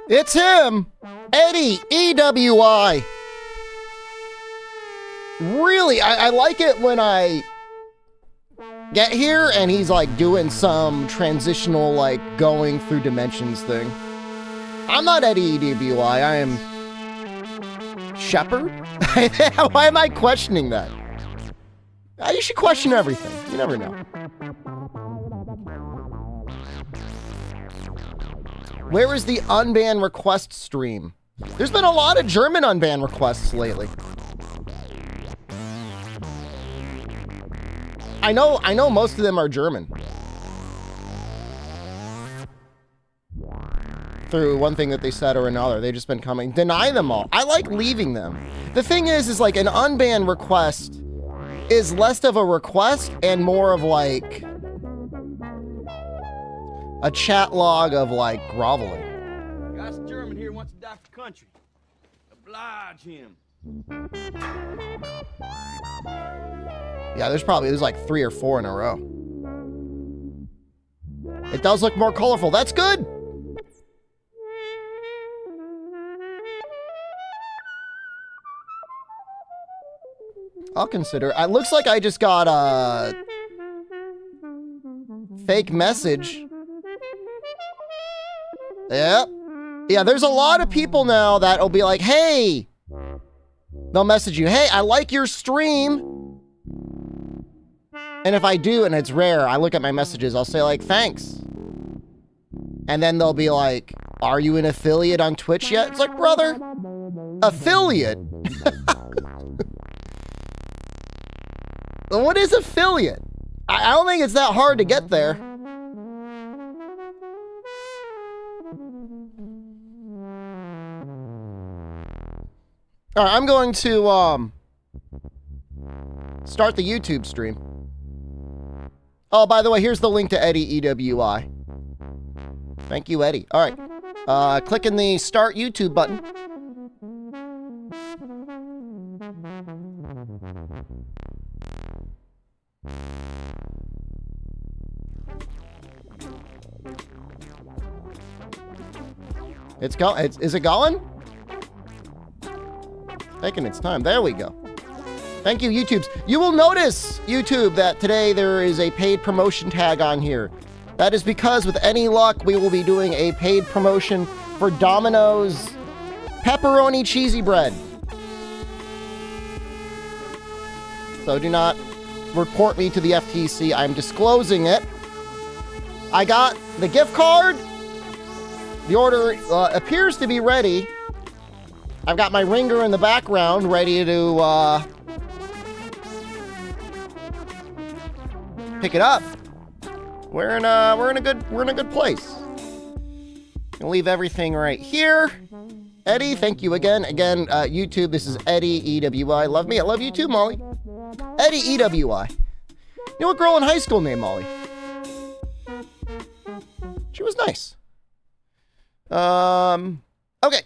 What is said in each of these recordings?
It's him! Eddie, EWI! Really, I like it when I get here and he's like doing some transitional, like, going through dimensions thing. I'm not Eddie EWI, I am Shepard? Why am I questioning that? You should question everything. You never know. Where is the unbanned request stream? There's been a lot of German unbanned requests lately. I know most of them are German. Through one thing that they said or another. They've just been coming. Deny them all. I like leaving them. The thing is like an unbanned request is less of a request and more of like a chat log of like groveling. Got a German here wants to die for country. Oblige him. Yeah, there's like 3 or 4 in a row. It does look more colorful. That's good. I'll consider. It looks like I just got a fake message. Yep. Yeah, there's a lot of people now that'll be like, hey, they'll message you, hey, I like your stream. And if I do, and it's rare, I look at my messages, I'll say like, thanks. And then they'll be like, are you an affiliate on Twitch yet? It's like, brother, affiliate? What is affiliate? I don't think it's that hard to get there. All right, I'm going to start the YouTube stream. Oh, by the way, here's the link to Eddie EWI. Thank you, Eddie. All right, clicking the start YouTube button. Is it going? Taking its time. There we go. Thank you, YouTubes. You will notice, YouTube, that today there is a paid promotion tag on here. That is because, with any luck, we will be doing a paid promotion for Domino's pepperoni cheesy bread. So do not report me to the FTC. I'm disclosing it. I got the gift card. The order appears to be ready. I've got my ringer in the background ready to pick it up. We're in a good place. Gonna leave everything right here. Eddie, thank you again. Again, YouTube, this is Eddie EWI. Love me. I love you too, Molly. Eddie EWI. You know what girl in high school named Molly? She was nice. Okay.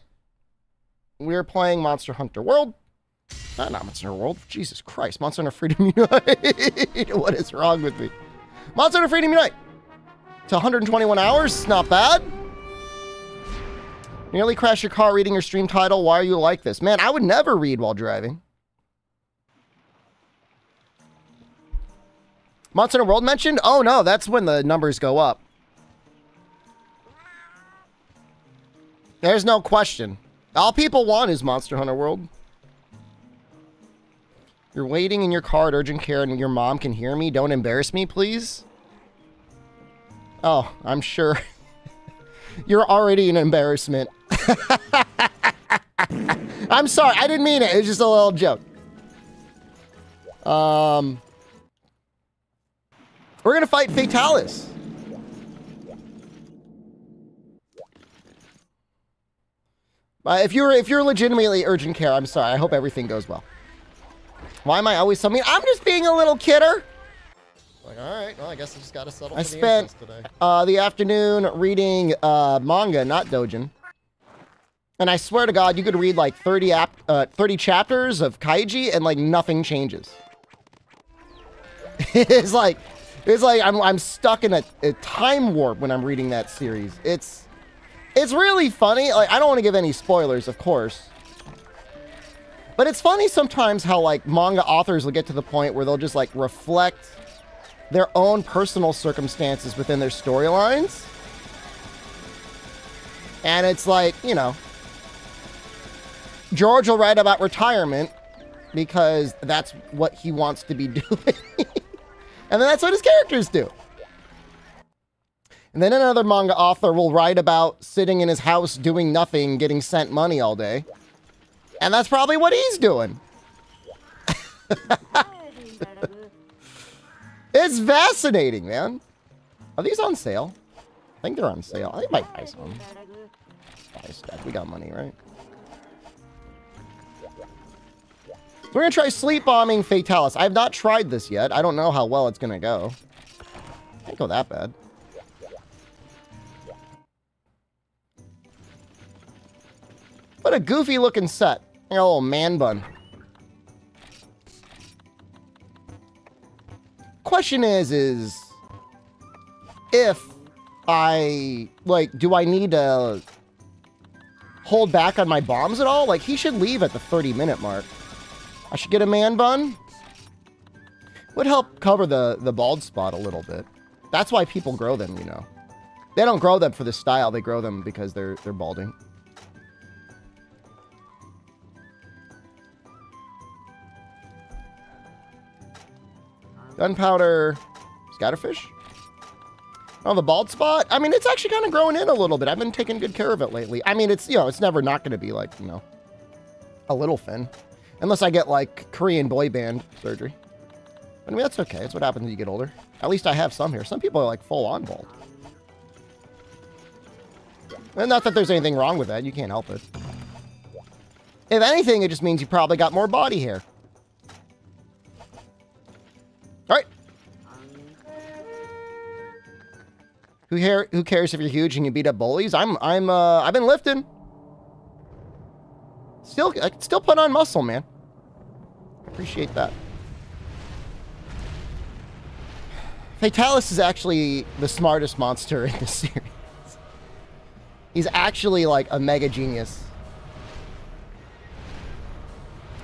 We're playing Monster Hunter World. Not Monster Hunter World. Jesus Christ. Monster Hunter Freedom Unite. What is wrong with me? Monster Hunter Freedom Unite. To 121 hours. Not bad. Nearly crashed your car reading your stream title. Why are you like this? Man, I would never read while driving. Monster Hunter World mentioned? Oh no, that's when the numbers go up. There's no question. All people want is Monster Hunter World. You're waiting in your car at urgent care and your mom can hear me. Don't embarrass me, please. Oh, I'm sure. You're already an embarrassment. I'm sorry. I didn't mean it. It was just a little joke. We're going to fight Fatalis. If you're legitimately urgent care, I'm sorry. I hope everything goes well. Why am I always so mean? I'm just being a little kidder. Like, all right, well, I guess I just got to settle for the incest today. I spent the afternoon reading manga, not Dojin. And I swear to God, you could read like 30 chapters of Kaiji and like nothing changes. it's like I'm stuck in a time warp when I'm reading that series. It's really funny. Like, I don't want to give any spoilers, of course. But it's funny sometimes how, like, manga authors will get to the point where they'll just, like, reflect their own personal circumstances within their storylines. And it's like, you know, George will write about retirement because that's what he wants to be doing. And then that's what his characters do. And then another manga author will write about sitting in his house doing nothing, getting sent money all day. And that's probably what he's doing. It's fascinating, man. Are these on sale? I think they're on sale. I might buy some. Buy a stack. We got money, right? We're going to try sleep bombing Fatalis. I have not tried this yet. I don't know how well it's going to go. Can't go that bad. What a goofy looking set. Like a little man bun. Question is if I, like, do I need to hold back on my bombs at all? Like, he should leave at the 30-minute mark. I should get a man bun. Would help cover the bald spot a little bit. That's why people grow them, you know. They don't grow them for the style. They grow them because they're balding. Gunpowder, scatterfish. Oh, the bald spot? I mean, it's actually kind of growing in a little bit. I've been taking good care of it lately. I mean, it's, you know, it's never not going to be like, you know, a little fin. Unless I get, like, Korean boy band surgery. I mean, that's okay. It's what happens when you get older. At least I have some here. Some people are, like, full-on bald. And not that there's anything wrong with that. You can't help it. If anything, it just means you probably got more body hair. All right. Who cares if you're huge and you beat up bullies? I've been lifting. I can still put on muscle, man. Appreciate that. Fatalis is actually the smartest monster in this series. He's actually like a mega genius.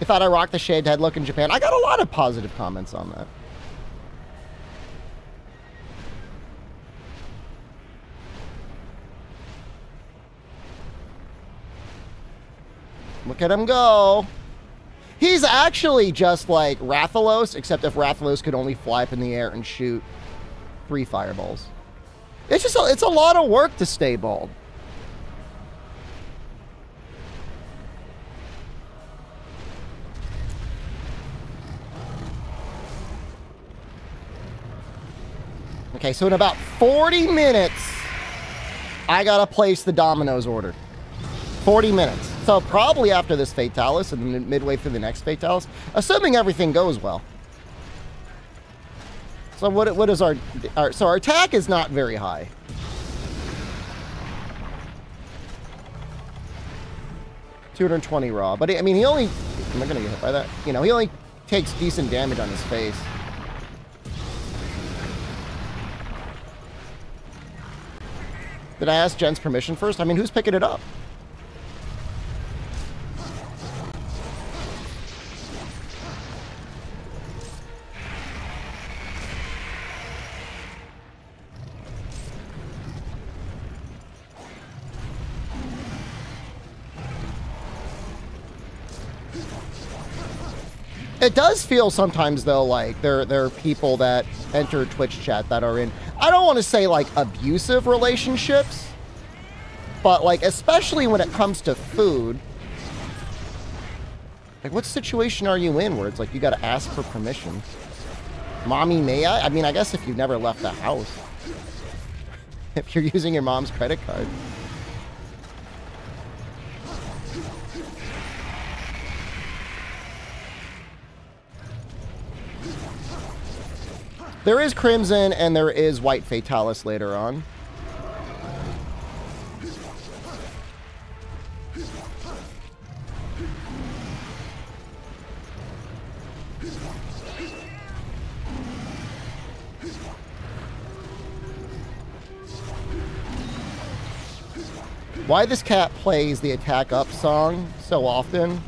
You thought I rocked the shaved head look in Japan? I got a lot of positive comments on that. Look at him go. He's actually just like Rathalos, except if Rathalos could only fly up in the air and shoot 3 fireballs. It's just it's a lot of work to stay bald. Okay, so in about 40 minutes, I gotta place the Domino's order. 40 minutes. So probably after this Fatalis and midway through the next Fatalis, assuming everything goes well. So what is our so our attack is not very high. $220 raw, but I mean he only, am I gonna get hit by that? You know, he only takes decent damage on his face. Did I ask Jen's permission first? I mean, who's picking it up? It does feel sometimes, though, like there are people that enter Twitch chat that are in, I don't want to say, like, abusive relationships, but, like, especially when it comes to food. Like, what situation are you in where it's like you got to ask for permission? Mommy, may I? I mean, I guess if you've never left the house. If you're using your mom's credit card. There is Crimson and there is White Fatalis later on. Why this cat plays the attack up song so often?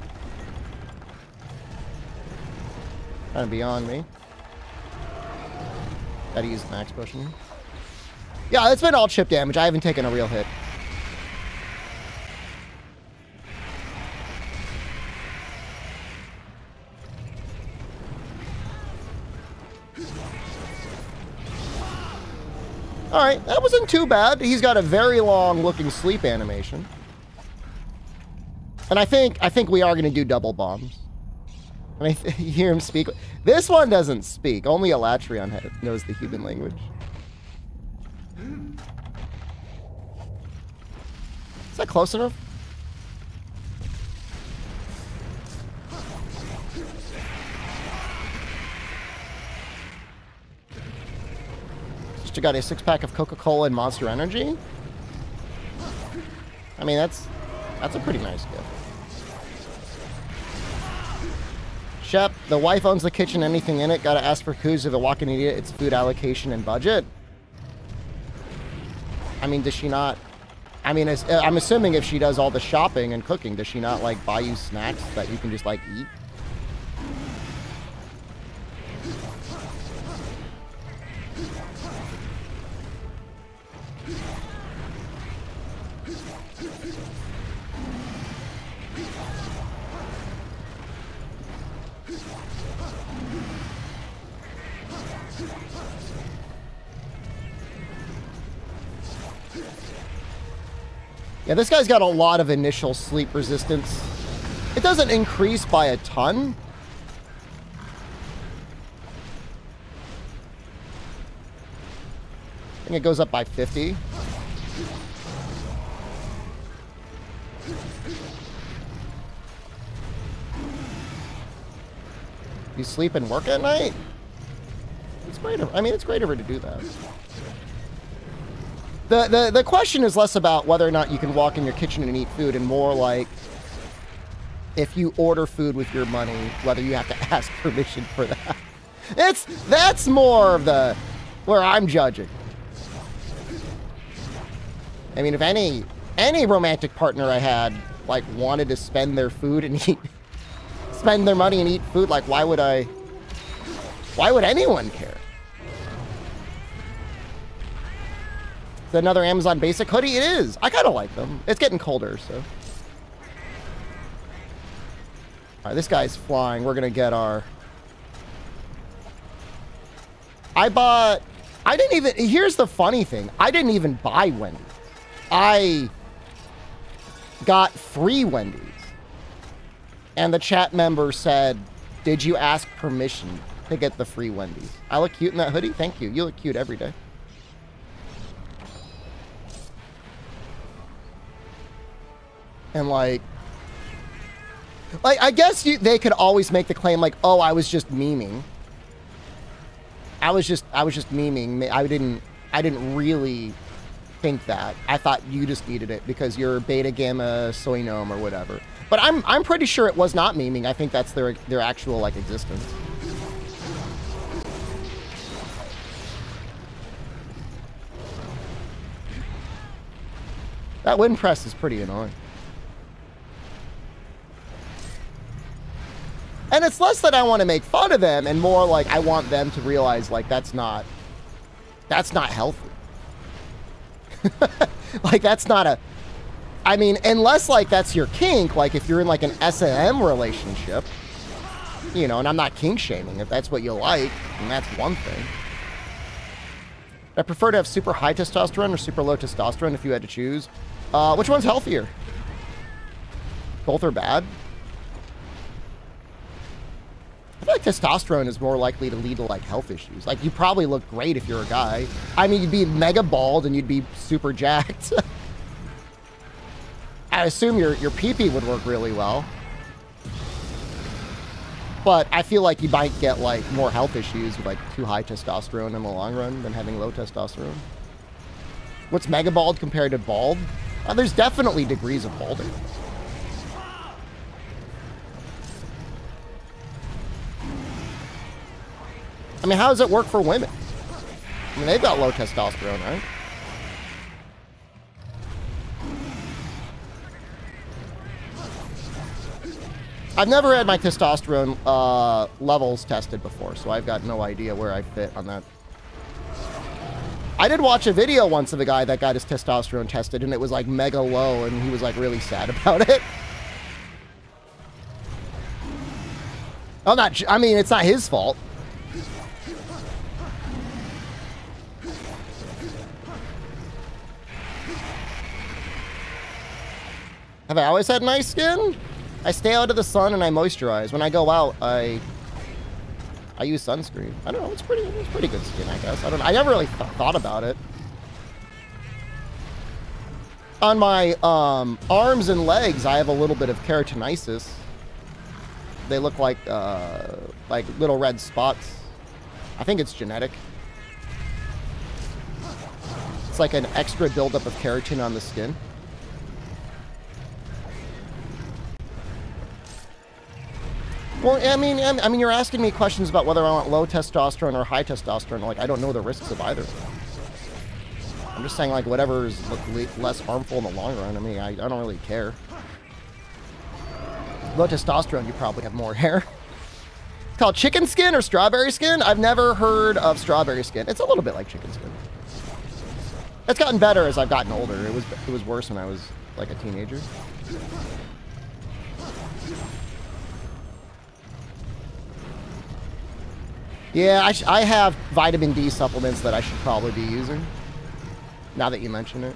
Kind of beyond me. Gotta use the max potion. Yeah, it's been all chip damage. I haven't taken a real hit. Alright, that wasn't too bad. He's got a very long looking sleep animation. And I think we are going to do double bombs. And you hear him speak. This one doesn't speak. Only Elatrion knows the human language. Is that close enough? Just got a 6-pack of Coca-Cola and Monster Energy. I mean, that's a pretty nice gift. Shep, the wife owns the kitchen, anything in it. Gotta ask for Kuz if a walking idiot. It's food allocation and budget. I mean, does she not? I mean, I'm assuming if she does all the shopping and cooking, does she not, like, buy you snacks that you can just, like, eat? Yeah, this guy's got a lot of initial sleep resistance. It doesn't increase by a ton. I think it goes up by 50. You sleep and work at night? It's great of, I mean, it's great of her to do that. The question is less about whether or not you can walk in your kitchen and eat food, and more like if you order food with your money, whether you have to ask permission for that. That's more of the where I'm judging. I mean, if any romantic partner I had like wanted to spend their food and spend their money and eat food, like why would anyone care? Is that another Amazon Basic hoodie? It is. I kind of like them. It's getting colder, so. All right, this guy's flying. We're going to get our... Here's the funny thing. I didn't even buy Wendy. I got 3 Wendy's. And the chat member said, did you ask permission to get the free Wendy's? I look cute in that hoodie? Thank you. You look cute every day. And like I guess they could always make the claim like, oh, I was just memeing. I was just memeing. I didn't really think that. I thought you just needed it because you're beta gamma soy gnome or whatever. But I'm pretty sure it was not memeing. I think that's their actual like existence. That wind press is pretty annoying. And it's less that I want to make fun of them and more like I want them to realize like that's not healthy. Like that's not a, I mean, unless like that's your kink, like if you're in like an S&M relationship, you know, and I'm not kink shaming, if that's what you like, then that's one thing. I prefer to have super high testosterone or super low testosterone if you had to choose. Which one's healthier? Both are bad. I feel like testosterone is more likely to lead to like health issues. Like you probably look great if you're a guy. I mean, you'd be mega bald and you'd be super jacked. I assume your pee-pee would work really well. But I feel like you might get like more health issues with like too high testosterone in the long run than having low testosterone. What's mega bald compared to bald? There's definitely degrees of balding. I mean, how does it work for women? I mean, they've got low testosterone, right? I've never had my testosterone levels tested before, so I've got no idea where I fit on that. I did watch a video once of a guy that got his testosterone tested, and it was like mega low, and he was like really sad about it. I mean, it's not his fault. Have I always had nice skin? I stay out of the sun and I moisturize. When I go out, I use sunscreen. I don't know. It's pretty good skin, I guess. I don't know. I never really thought about it. On my arms and legs, I have a little bit of keratinosis. They look like little red spots. I think it's genetic. It's like an extra buildup of keratin on the skin. Well, I mean, you're asking me questions about whether I want low testosterone or high testosterone. Like, I don't know the risks of either. I'm just saying, like, whatever is less harmful in the long run. I mean, I don't really care. Low testosterone, you probably have more hair. It's called chicken skin or strawberry skin. I've never heard of strawberry skin. It's a little bit like chicken skin. It's gotten better as I've gotten older. It was worse when I was like a teenager. Yeah, I have vitamin D supplements that I should probably be using, now that you mention it.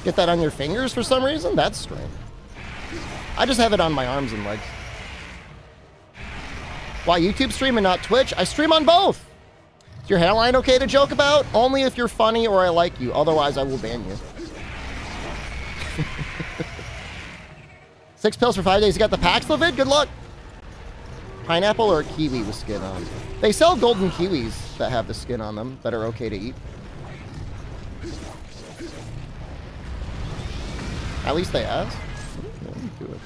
Get that on your fingers for some reason? That's strange. I just have it on my arms and legs. Why YouTube stream and not Twitch? I stream on both. Is your hairline okay to joke about? Only if you're funny or I like you. Otherwise, I will ban you. 6 pills for 5 days. You got the Paxlovid? Good luck. Pineapple or kiwi with skin on? They sell golden kiwis that have the skin on them that are okay to eat. At least they ask. Do it.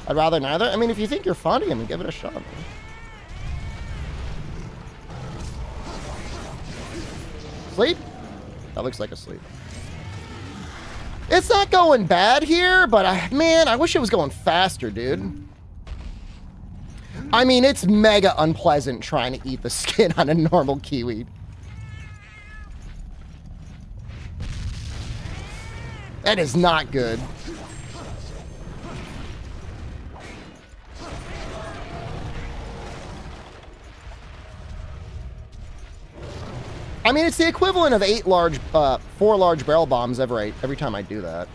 I'd rather neither. I mean, if you think you're funny, I mean, give it a shot. Man. Sleep? That looks like a sleep. It's not going bad here, but man, I wish it was going faster, dude. I mean, it's mega unpleasant trying to eat the skin on a normal kiwi. That is not good. I mean, it's the equivalent of 4 large barrel bombs every time I do that.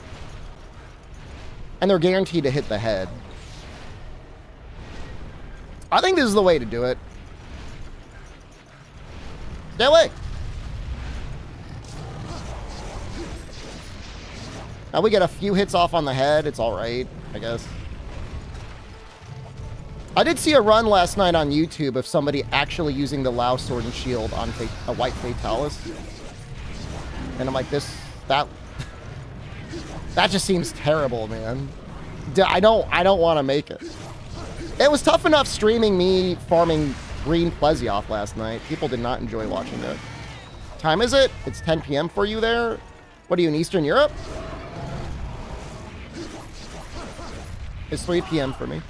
And they're guaranteed to hit the head. I think this is the way to do it. Stay away. Now we get a few hits off on the head. It's all right, I guess. I did see a run last night on YouTube of somebody actually using the Lao Sword and Shield on a white Fatalis. And I'm like, that just seems terrible, man. I don't want to make it. It was tough enough streaming me farming green Plesioth last night. People did not enjoy watching it. Time is it? It's 10 p.m. for you there? What are you in Eastern Europe? It's 3 p.m. for me.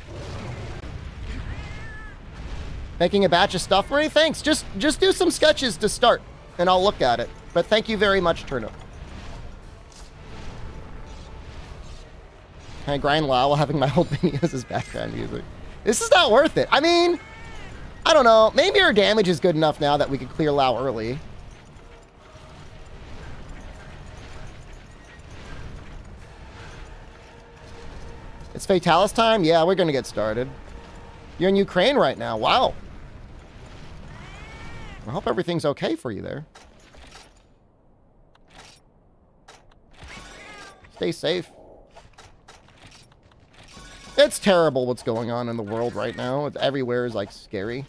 Making a batch of stuff for me? Thanks. Just do some sketches to start, and I'll look at it. But thank you very much, Turnip. Can I grind Lao while having my old videos as background music? This is not worth it. I mean, I don't know. Maybe our damage is good enough now that we could clear Lao early. It's Fatalis time? Yeah, we're going to get started. You're in Ukraine right now. Wow. I hope everything's okay for you there. Stay safe. It's terrible what's going on in the world right now. Everywhere is like scary.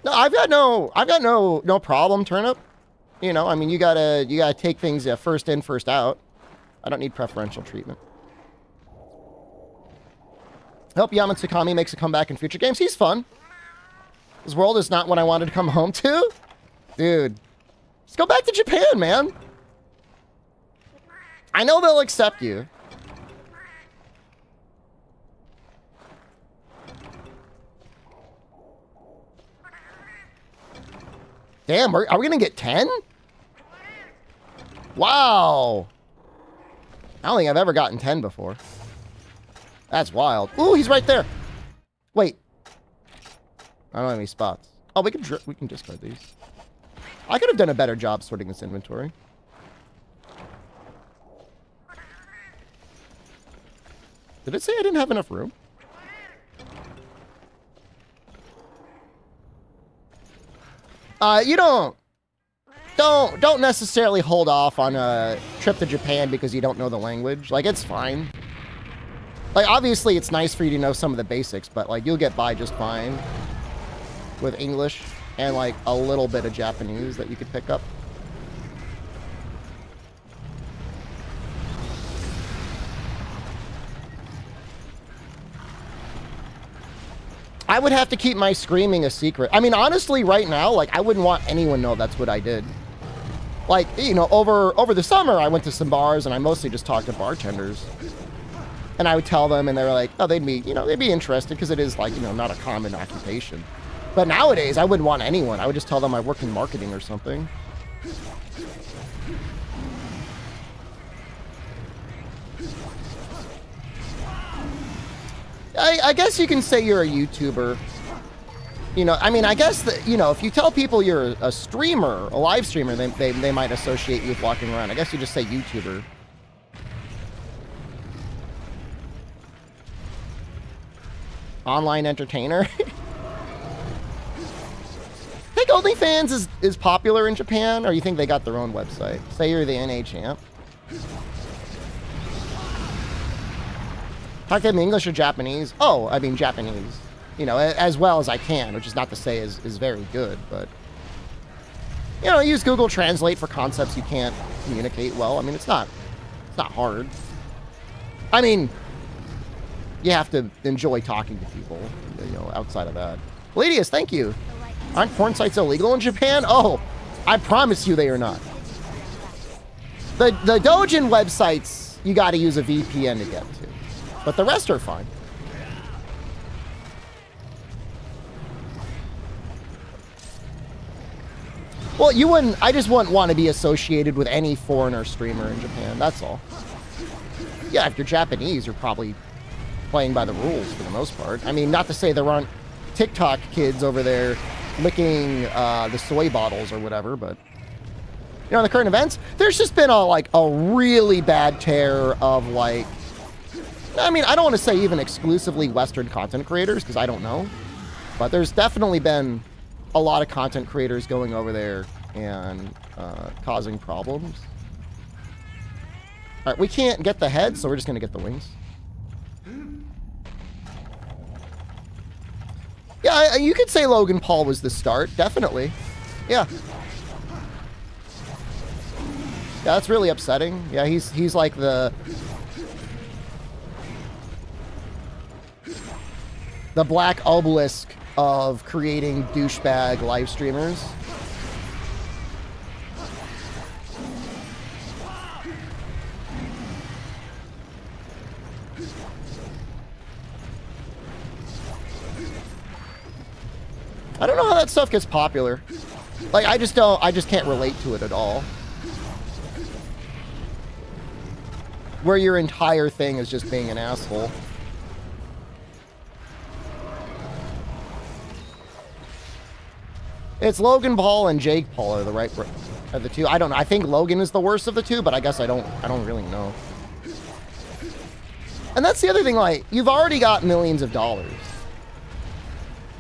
No, I've got no problem, Turnip. You know, I mean, you gotta take things first in, first out. I don't need preferential treatment. I hope Yamatsukami makes a comeback in future games. He's fun. This world is not what I wanted to come home to. Dude, just go back to Japan, man. I know they'll accept you. Damn, are we gonna get 10? Wow. I don't think I've ever gotten 10 before. That's wild. Ooh, he's right there. Wait. I don't have any spots. Oh, we can discard these. I could have done a better job sorting this inventory. Did it say I didn't have enough room? You don't necessarily hold off on a trip to Japan because you don't know the language. Like, it's fine. Like, obviously, it's nice for you to know some of the basics, but, like, you'll get by just fine with English and, like, a little bit of Japanese that you could pick up. I would have to keep my screaming a secret. I mean, honestly, right now, like, I wouldn't want anyone to know that's what I did. Like, you know, over the summer, I went to some bars, and I mostly just talked to bartenders. And I would tell them, and they were like, oh, they'd be interested, because it is, like, you know, not a common occupation. But nowadays, I wouldn't want anyone. I would just tell them I work in marketing or something. I guess you can say you're a YouTuber. You know, I mean, I guess that, you know, if you tell people you're a streamer, a live streamer, they might associate you with walking around. I guess you just say YouTuber. Online entertainer. Think OnlyFans is popular in Japan, or you think they got their own website? Say you're the NA champ. Talk to them English or Japanese? Oh, I mean Japanese. You know, as well as I can, which is not to say is very good, but... You know, use Google Translate for concepts you can't communicate well. I mean, it's not hard. I mean, you have to enjoy talking to people, you know, outside of that. Ladius, thank you. Aren't porn sites illegal in Japan? Oh, I promise you they are not. The Dojin websites, you got to use a VPN to get to. But the rest are fine. Well, you wouldn't... I just wouldn't want to be associated with any foreigner streamer in Japan. That's all. Yeah, if you're Japanese, you're probably playing by the rules for the most part. I mean, not to say there aren't TikTok kids over there licking the soy bottles or whatever, but... You know, in the current events, there's just been a really bad tear of, like... I mean, I don't want to say even exclusively Western content creators, because I don't know. But there's definitely been a lot of content creators going over there and causing problems. All right, we can't get the head, so we're just going to get the wings. Yeah, you could say Logan Paul was the start, definitely. Yeah. Yeah, that's really upsetting. Yeah, he's like the black obelisk of creating douchebag live streamers. I don't know how that stuff gets popular. Like, I just can't relate to it at all. Where your entire thing is just being an asshole. It's Logan Paul and Jake Paul are the two. I don't know. I think Logan is the worst of the two, but I guess I don't really know. And that's the other thing, like, you've already got millions of dollars.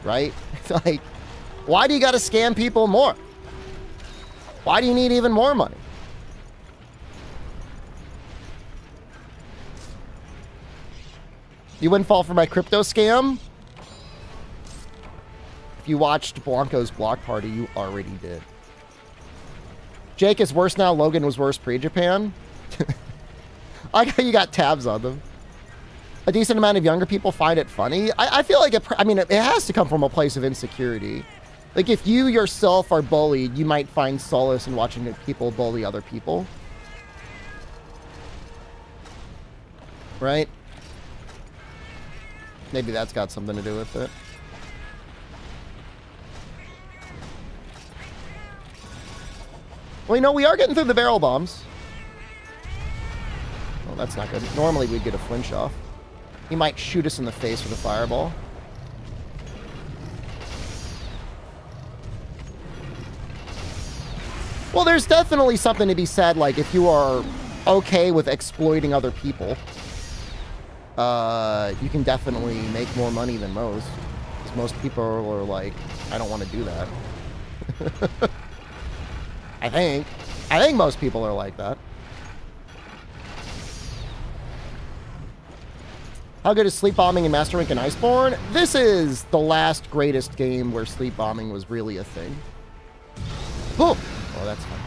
Right? Like, why do you gotta scam people more? Why do you need even more money? You wouldn't fall for my crypto scam? If you watched Blanco's Block Party, you already did. Jake is worse now. Logan was worse pre-Japan. I got you got tabs on them. A decent amount of younger people find it funny. I feel like it has to come from a place of insecurity. Like if you yourself are bullied, you might find solace in watching people bully other people. Right? Maybe that's got something to do with it. Well, you know, we are getting through the barrel bombs. Well, that's not good. Normally we'd get a flinch off. He might shoot us in the face with a fireball. Well, there's definitely something to be said, like, if you are okay with exploiting other people, you can definitely make more money than most. Because most people are like, I don't want to do that. I think most people are like that. How good is sleep bombing in Master Rank and Iceborne? This is the last greatest game where sleep bombing was really a thing. Oh, that's fine.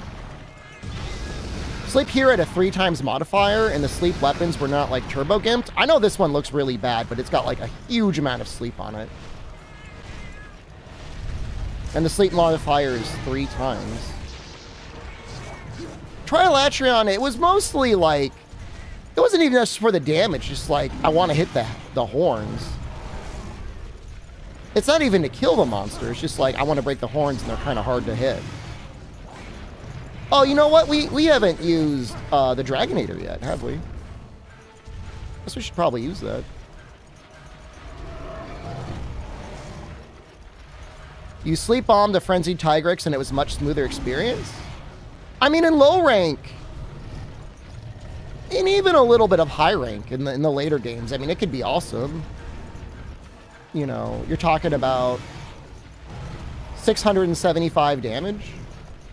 Sleep here at a 3x modifier, and the sleep weapons were not like turbo gimped. I know this one looks really bad, but it's got like a huge amount of sleep on it. And the sleep modifier is 3 times. Trilatrion, it was mostly like, it wasn't even just for the damage, just like, I want to hit the horns. It's not even to kill the monster, it's just like, I want to break the horns and they're kind of hard to hit. Oh, you know what? We haven't used the Dragonator yet, have we? Guess we should probably use that. You sleep bombed the Frenzied Tigrex and it was a much smoother experience? I mean, in low rank, and even a little bit of high rank in the later games, I mean, it could be awesome. You know, you're talking about 675 damage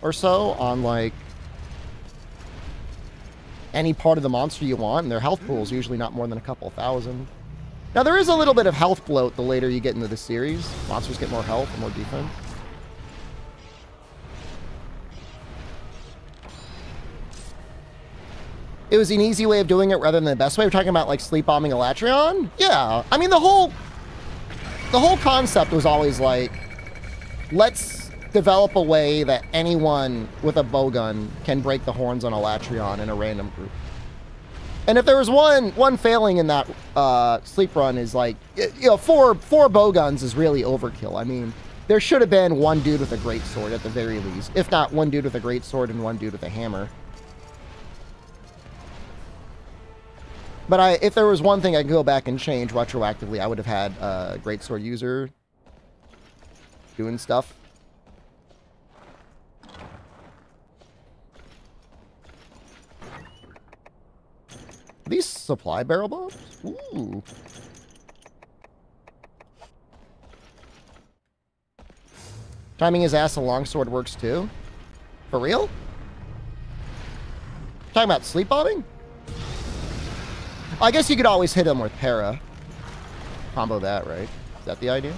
or so on, like, any part of the monster you want, and their health pool is usually not more than a couple thousand. Now, there is a little bit of health bloat the later you get into the series. Monsters get more health and more defense. It was an easy way of doing it rather than the best way. We're talking about, like, sleep bombing Elatrion? Yeah. I mean, the whole concept was always, like, let's develop a way that anyone with a bowgun can break the horns on Elatrion in a random group. And if there was one failing in that sleep run is, like, you know, four bowguns is really overkill. I mean, there should have been one dude with a greatsword at the very least. If not, one dude with a greatsword and one dude with a hammer. But if there was one thing I could go back and change retroactively, I would have had a greatsword user doing stuff. Are these supply barrel bombs? Ooh. Timing his ass, a longsword works too. For real? Talking about sleep bombing? I guess you could always hit him with para. Combo that, right? Is that the idea?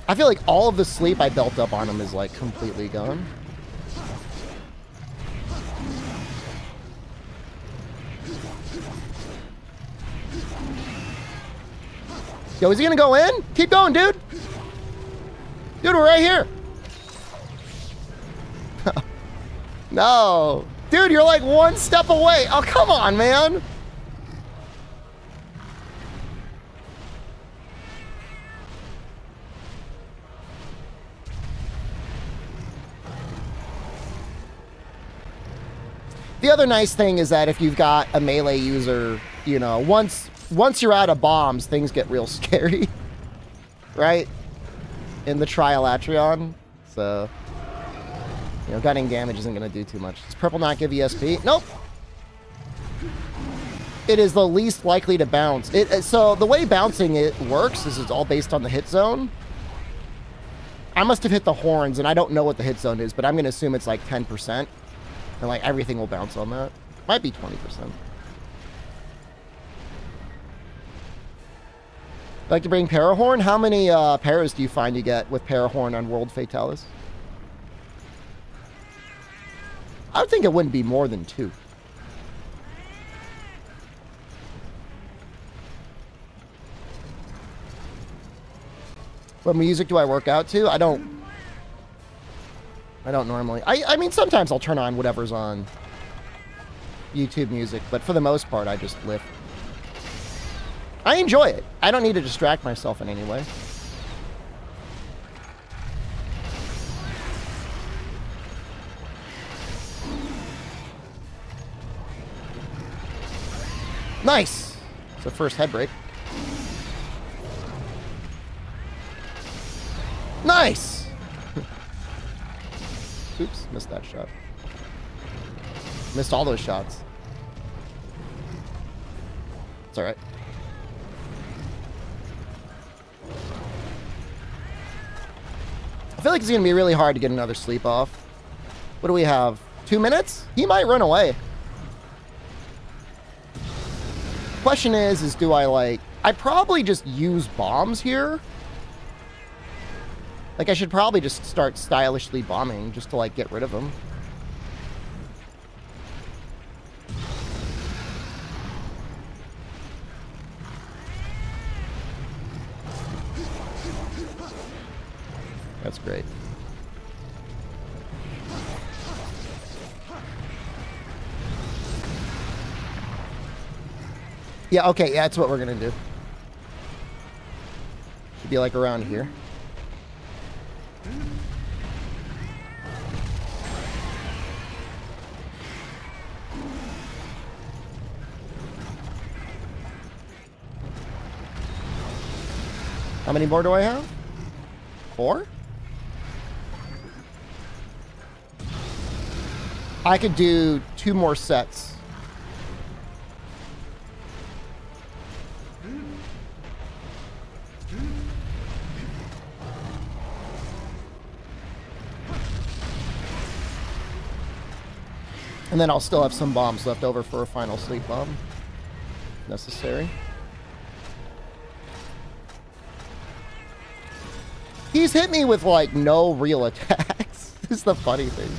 I feel like all of the sleep I built up on him is, like, completely gone. Yo, is he gonna go in? Keep going, dude. Dude, we're right here. No. Dude, you're like one step away. Oh, come on, man. The other nice thing is that if you've got a melee user, you know, once you're out of bombs, things get real scary. Right? In the Trilatrion. So, you know, gunning damage isn't going to do too much. Does purple not give ESP? Nope. It is the least likely to bounce. So the way bouncing it works is it's all based on the hit zone. I must have hit the horns, and I don't know what the hit zone is, but I'm going to assume it's like 10%. And like everything will bounce on that. Might be 20%. Like to bring Parahorn? How many paras do you find you get with Parahorn on World Fatalis? I would think it wouldn't be more than 2. What music do I work out to? I don't normally. I mean, sometimes I'll turn on whatever's on YouTube music, but for the most part, I just lift. I enjoy it. I don't need to distract myself in any way. Nice! It's the first head break. Nice! Oops, missed that shot. Missed all those shots. It's alright. I feel like it's going to be really hard to get another sleep off. What do we have? 2 minutes? He might run away. Question is do I like... I'd probably just use bombs here. Like, I should probably just start stylishly bombing just to, like, get rid of him. That's great. Yeah, okay, yeah, that's what we're gonna do. Should be, like, around here. How many more do I have? 4? I could do 2 more sets. And then I'll still have some bombs left over for a final sleep bomb. Necessary. He's hit me with, like, no real attacks. This is the funny thing.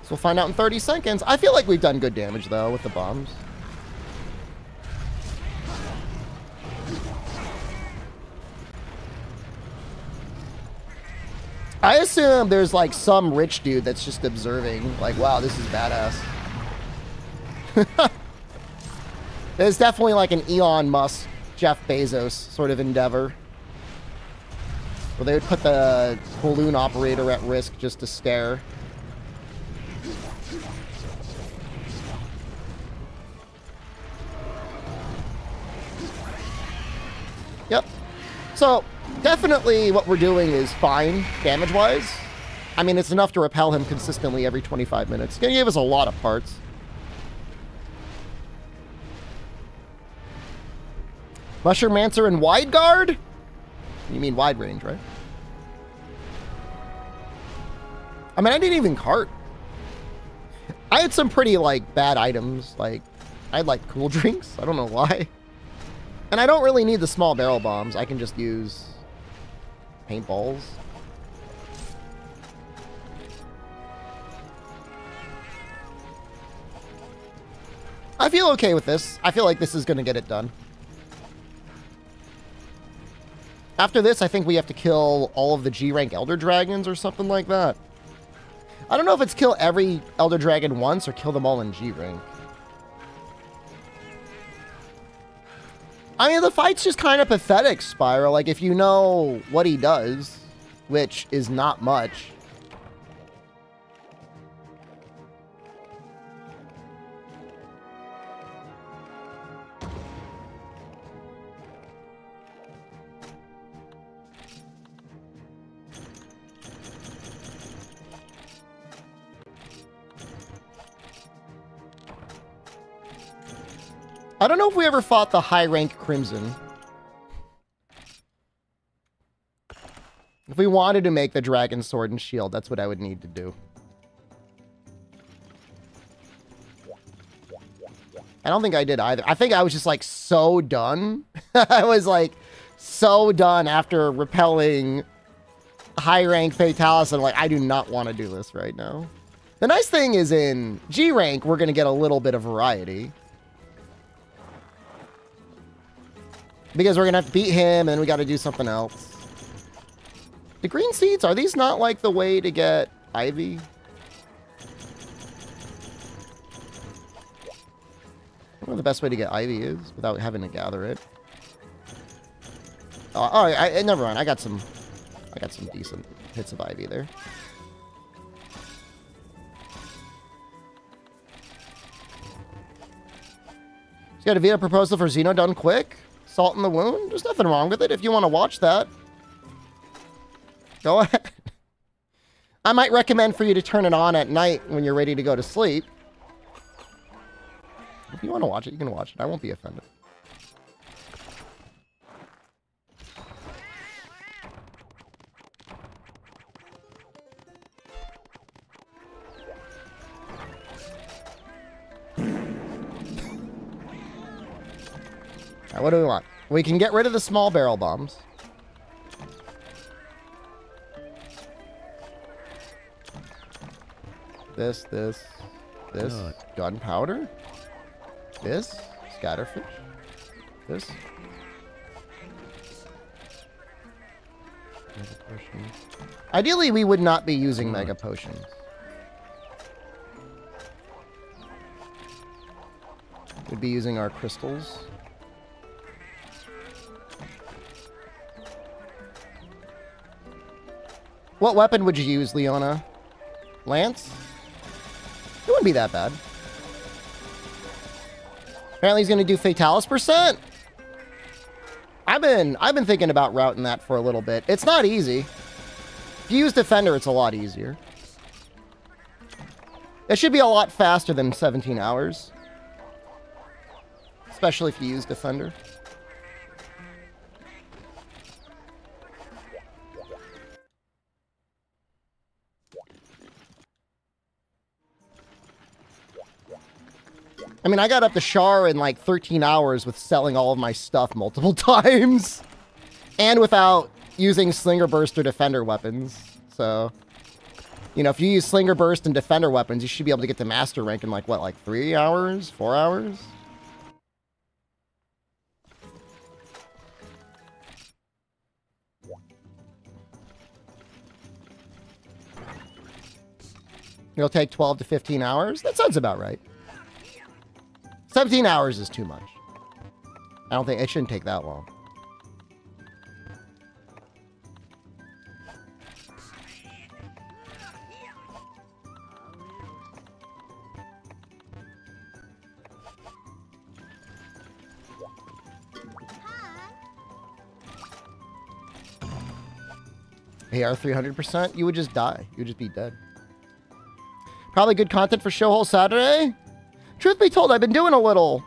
So we'll find out in 30 seconds. I feel like we've done good damage, though, with the bombs. I assume there's, like, some rich dude that's just observing. Like, wow, this is badass. There's definitely, like, an Elon Musk, Jeff Bezos sort of endeavor. Where they would put the balloon operator at risk just to stare. Yep. So... definitely what we're doing is fine, damage-wise. I mean, it's enough to repel him consistently every 25 minutes. It's going to give us a lot of parts. Mushroom Mancer and Wide Guard? You mean wide range, right? I mean, I didn't even cart. I had some pretty, like, bad items. Like, I had, like, cool drinks. I don't know why. And I don't really need the small barrel bombs. I can just use... paintballs. I feel okay with this. I feel like this is going to get it done. After this, I think we have to kill all of the G-rank Elder Dragons or something like that. I don't know if it's kill every Elder Dragon once or kill them all in G-rank. I mean, the fight's just kind of pathetic, Spyro. Like, if you know what he does, which is not much. I don't know if we ever fought the high-rank Crimson. If we wanted to make the Dragon Sword and Shield, that's what I would need to do. I don't think I did either. I think I was just like so done. I was like so done after repelling high rank Fatalis. I'm like, I do not want to do this right now. The nice thing is in G rank, we're going to get a little bit of variety. Because we're going to have to beat him and then we got to do something else. The green seeds, are these not like the way to get Ivy? I don't know the best way to get Ivy is without having to gather it. Oh, never mind. I got some decent hits of Ivy there. He's got a Vita proposal for Xeno done quick. Salt in the wound. There's nothing wrong with it if you want to watch that. Go ahead. I might recommend for you to turn it on at night when you're ready to go to sleep. If you want to watch it, you can watch it. I won't be offended. All right, what do we want? We can get rid of the small barrel bombs. This. Gunpowder. This. Scatterfish. This. Mega potions. Ideally, we would not be using mega potions. We'd be using our crystals. What weapon would you use, Leona? Lance? It wouldn't be that bad. Apparently he's gonna do Fatalis percent. I've been thinking about routing that for a little bit. It's not easy. If you use Defender, it's a lot easier. It should be a lot faster than 17 hours. Especially if you use Defender. I mean, I got up to Char in like 13 hours with selling all of my stuff multiple times. And without using Slinger Burst or Defender weapons. So, you know, if you use Slinger Burst and Defender weapons, you should be able to get to Master rank in like, what, like 3 hours? 4 hours? It'll take 12 to 15 hours? That sounds about right. 17 hours is too much. I don't think it shouldn't take that long. AR 300%, you would just die. You would just be dead. Probably good content for Showhole Saturday. Truth be told, I've been doing a little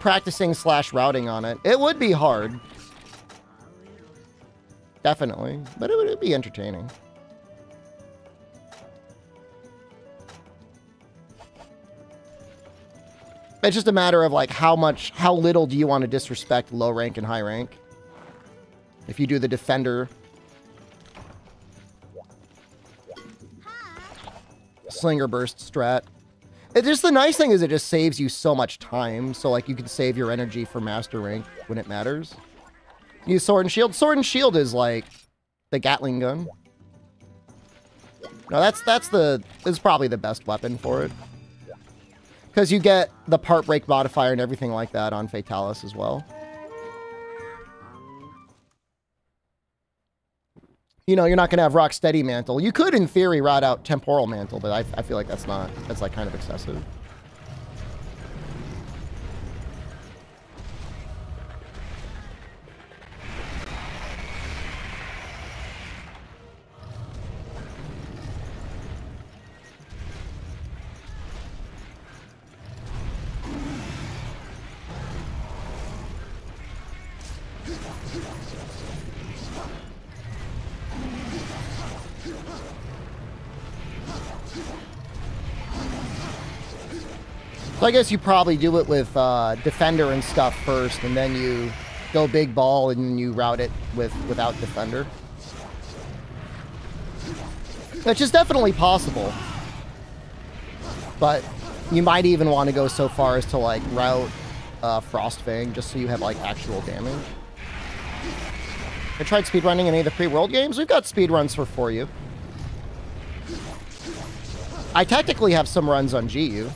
practicing / routing on it. It would be hard. Definitely. But it would be entertaining. It's just a matter of like how little do you want to disrespect low rank and high rank? If you do the Defender Slinger Burst strat. It's just the nice thing is it just saves you so much time. So like you can save your energy for Master rank when it matters. Use Sword and Shield. Sword and Shield is like the Gatling gun. No, this is probably the best weapon for it. Because you get the part break modifier and everything like that on Fatalis as well. You know, you're not going to have Rocksteady Mantle. You could, in theory, route out Temporal Mantle, but I feel like that's like kind of excessive. So I guess you probably do it with Defender and stuff first, and then you go big ball and you route it without Defender. Which is definitely possible. But you might even want to go so far as to like route Frostfang just so you have like actual damage. I tried speedrunning any of the pre-world games. We've got speedruns for you. I technically have some runs on GU.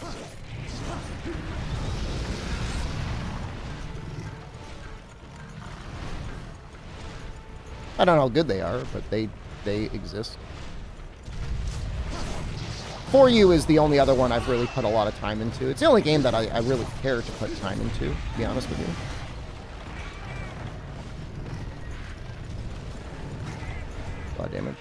I don't know how good they are, but they exist. For You is the only other one I've really put a lot of time into. It's the only game that I really care to put time into, to be honest with you. A lot of damage.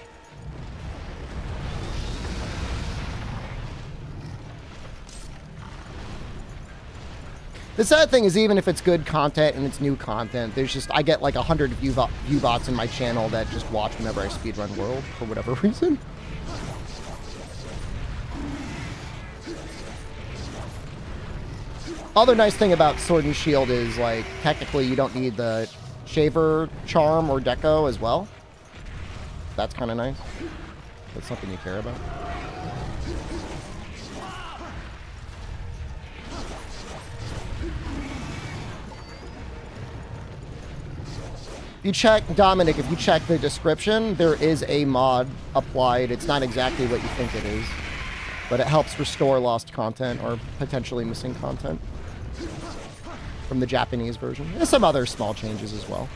The sad thing is, even if it's good content and it's new content, there's just, I get like 100 view bots in my channel that just watch whenever I speedrun World for whatever reason. Other nice thing about Sword and Shield is, like, technically you don't need the Shaver Charm or Deco as well. That's kind of nice. That's something you care about. You check, Dominic, if you check the description, there is a mod applied. It's not exactly what you think it is, but it helps restore lost content or potentially missing content from the Japanese version. There's some other small changes as well.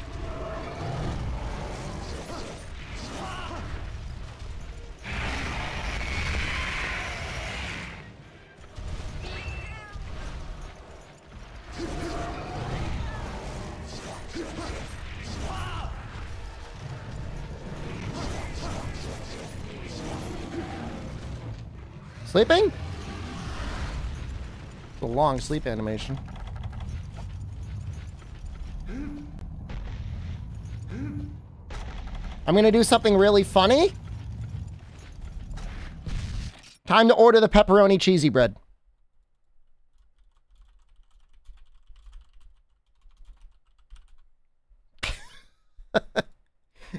Sleeping? It's a long sleep animation. I'm gonna do something really funny. Time to order the pepperoni cheesy bread.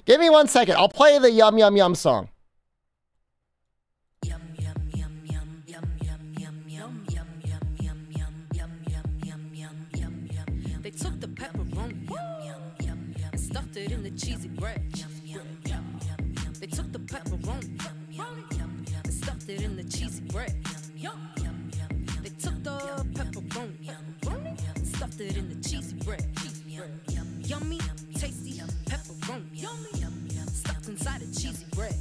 Give me 1 second. I'll play the Yum Yum Yum song. They took the pepperoni and stuffed it in the cheesy bread. They took the pepperoni and stuffed it in the cheesy bread. They took the pepperoni and stuffed it in the cheesy bread. Yummy, tasty pepperoni stuffed inside a cheesy bread.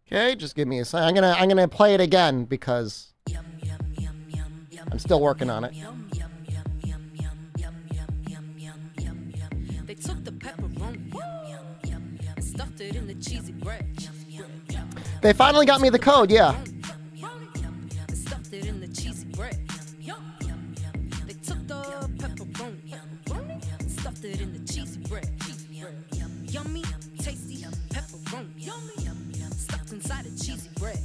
Okay, just give me a second. I'm gonna play it again because I'm still working on it. They took the pepperoni and stuffed it in the cheesy bread. They finally got me the code, yeah. Stuffed it in the cheesy bread. They took the pepperoni and stuffed it in the cheesy bread. Yummy, tasty pepperoni stuffed inside a cheesy bread.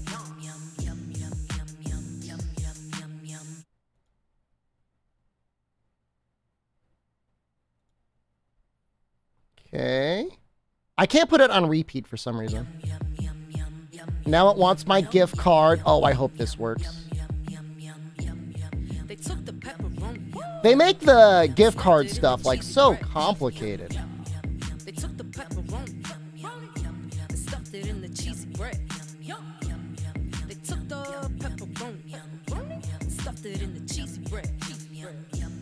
Okay. I can't put it on repeat for some reason. Now it wants my gift card. Oh, I hope this works. They took the pepperoni. They make the gift card stuff like so complicated. They took the pepperoni and stuffed it in the cheesy bread. They took the pepperoni and stuffed it in the cheesy bread.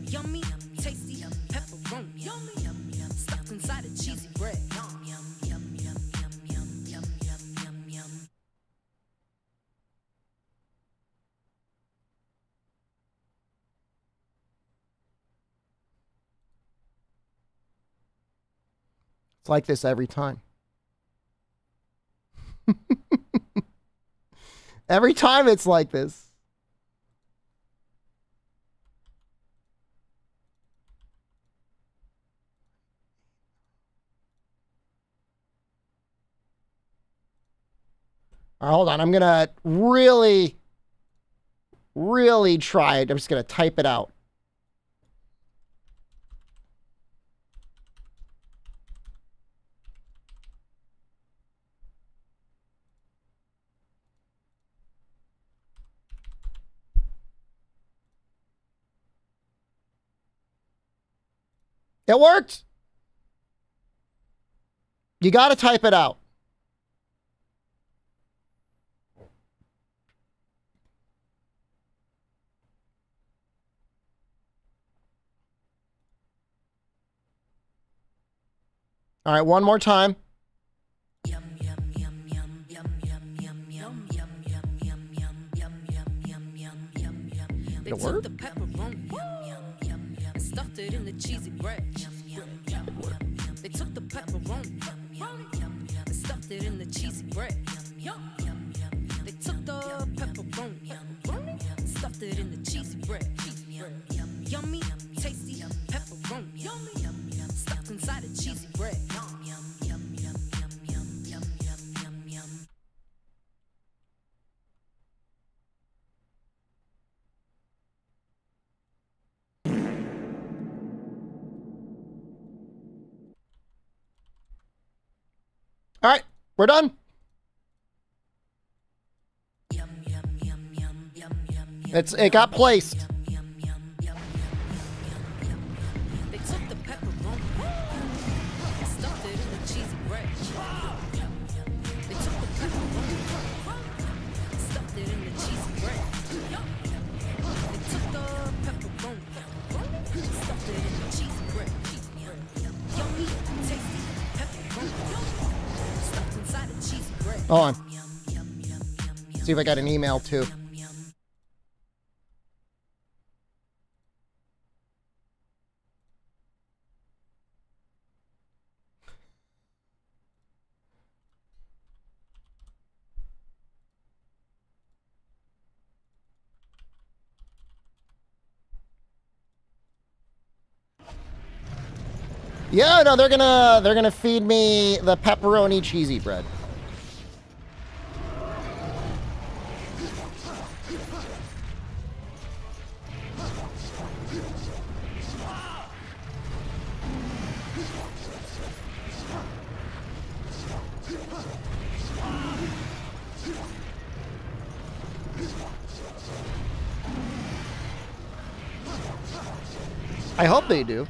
Yummy, tasty pepperoni stuffed inside a cheesy bread. It's like this every time. Every time it's like this. All right, hold on. I'm going to really try it. I'm just going to type it out. It worked. You got to type it out. All right, one more time. They took the pepperoni and stuffed it in the cheesy bread. They took the pepperoni and stuffed it in the cheesy bread. They took the pepperoni and stuffed it in the cheesy bread. Yummy, tasty pepperoni stuffed inside a cheesy bread. All right, we're done. It got placed. They took the pepperoni and stuffed it in the cheesy bread. They took the pepperoni and stuffed it in the cheesy bread. They took the pepperoni and stuffed it in the cheesy bread. Yummy, tasty pepperoni stuffed inside a cheesy bread. Hold on. See if I got an email too. Yeah, no, they're gonna feed me the pepperoni cheesy bread. I hope they do.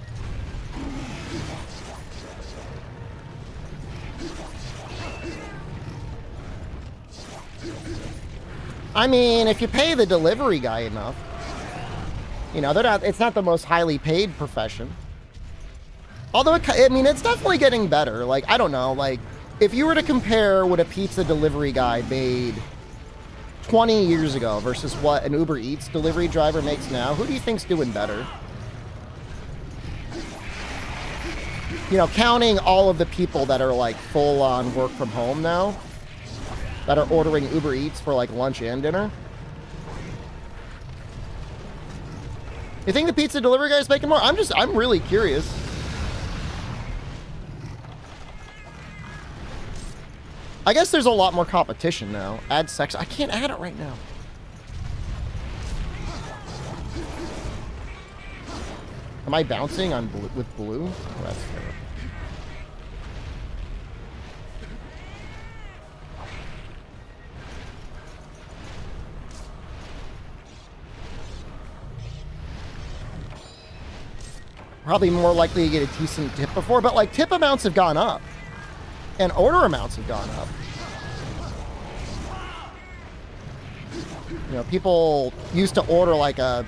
I mean, if you pay the delivery guy enough, you know, it's not the most highly paid profession. Although, I mean, it's definitely getting better. Like, I don't know, like, if you were to compare what a pizza delivery guy made 20 years ago versus what an Uber Eats delivery driver makes now, who do you think's doing better? You know, counting all of the people that are like full on work from home now, that are ordering Uber Eats for like lunch and dinner. You think the pizza delivery guy's making more? I'm really curious. I guess there's a lot more competition now. Add sex. I can't add it right now. Am I bouncing on blue, with blue? Oh, that's fair. Probably more likely to get a decent tip before, but like tip amounts have gone up and order amounts have gone up. You know, people used to order like a,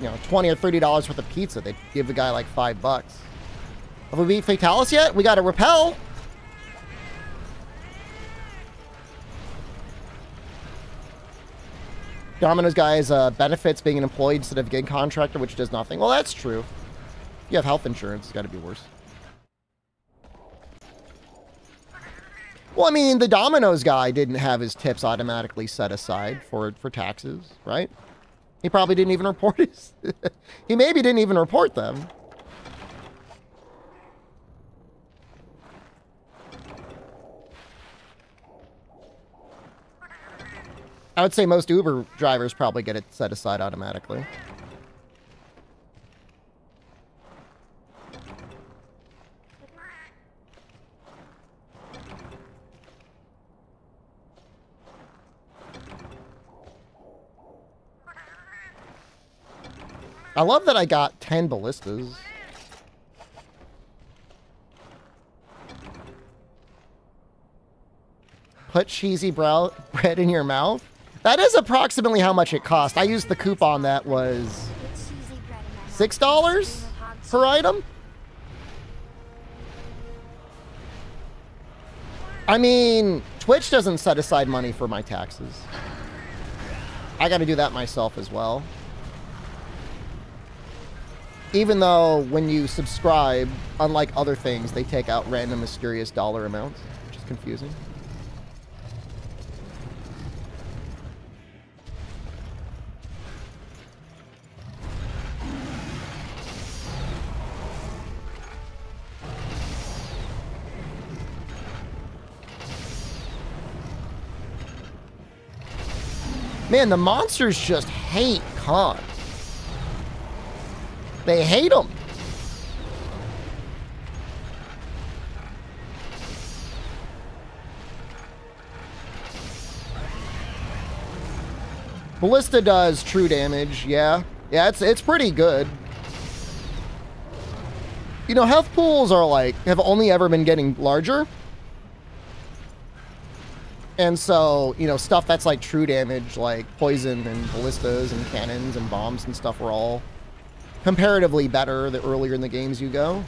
you know, $20 or $30 worth of pizza. They'd give the guy like $5. Have we beat Fatalis yet? We got a repel. Domino's guys benefits being an employee instead of a gig contractor, which does nothing. Well, that's true. You have health insurance. It's got to be worse. Well, I mean, the Domino's guy didn't have his tips automatically set aside for taxes, right? He probably didn't even report his... he maybe didn't even report them. I would say most Uber drivers probably get it set aside automatically. I love that I got 10 ballistas. Put cheesy bread in your mouth? That is approximately how much it cost. I used the coupon that was $6 per item. I mean, Twitch doesn't set aside money for my taxes. I got to do that myself as well. Even though when you subscribe, unlike other things, they take out random mysterious dollar amounts, which is confusing. Man, the monsters just hate Khan. They hate him. Ballista does true damage, yeah. Yeah, it's pretty good. You know, health pools are like, have only ever been getting larger. And so, you know, stuff that's like true damage, like poison and ballistas and cannons and bombs and stuff are all comparatively better the earlier in the games you go.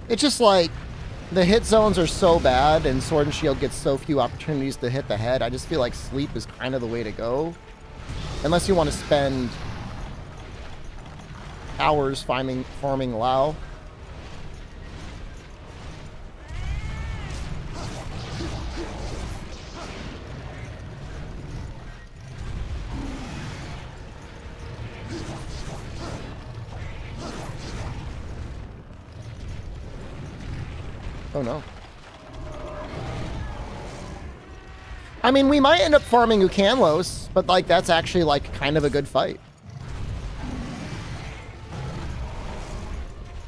It's just like, the hit zones are so bad and Sword and Shield gets so few opportunities to hit the head. I just feel like sleep is kind of the way to go. Unless you want to spend hours farming Lao. Oh no. I mean, we might end up farming Ucanlos, but like that's actually like kind of a good fight.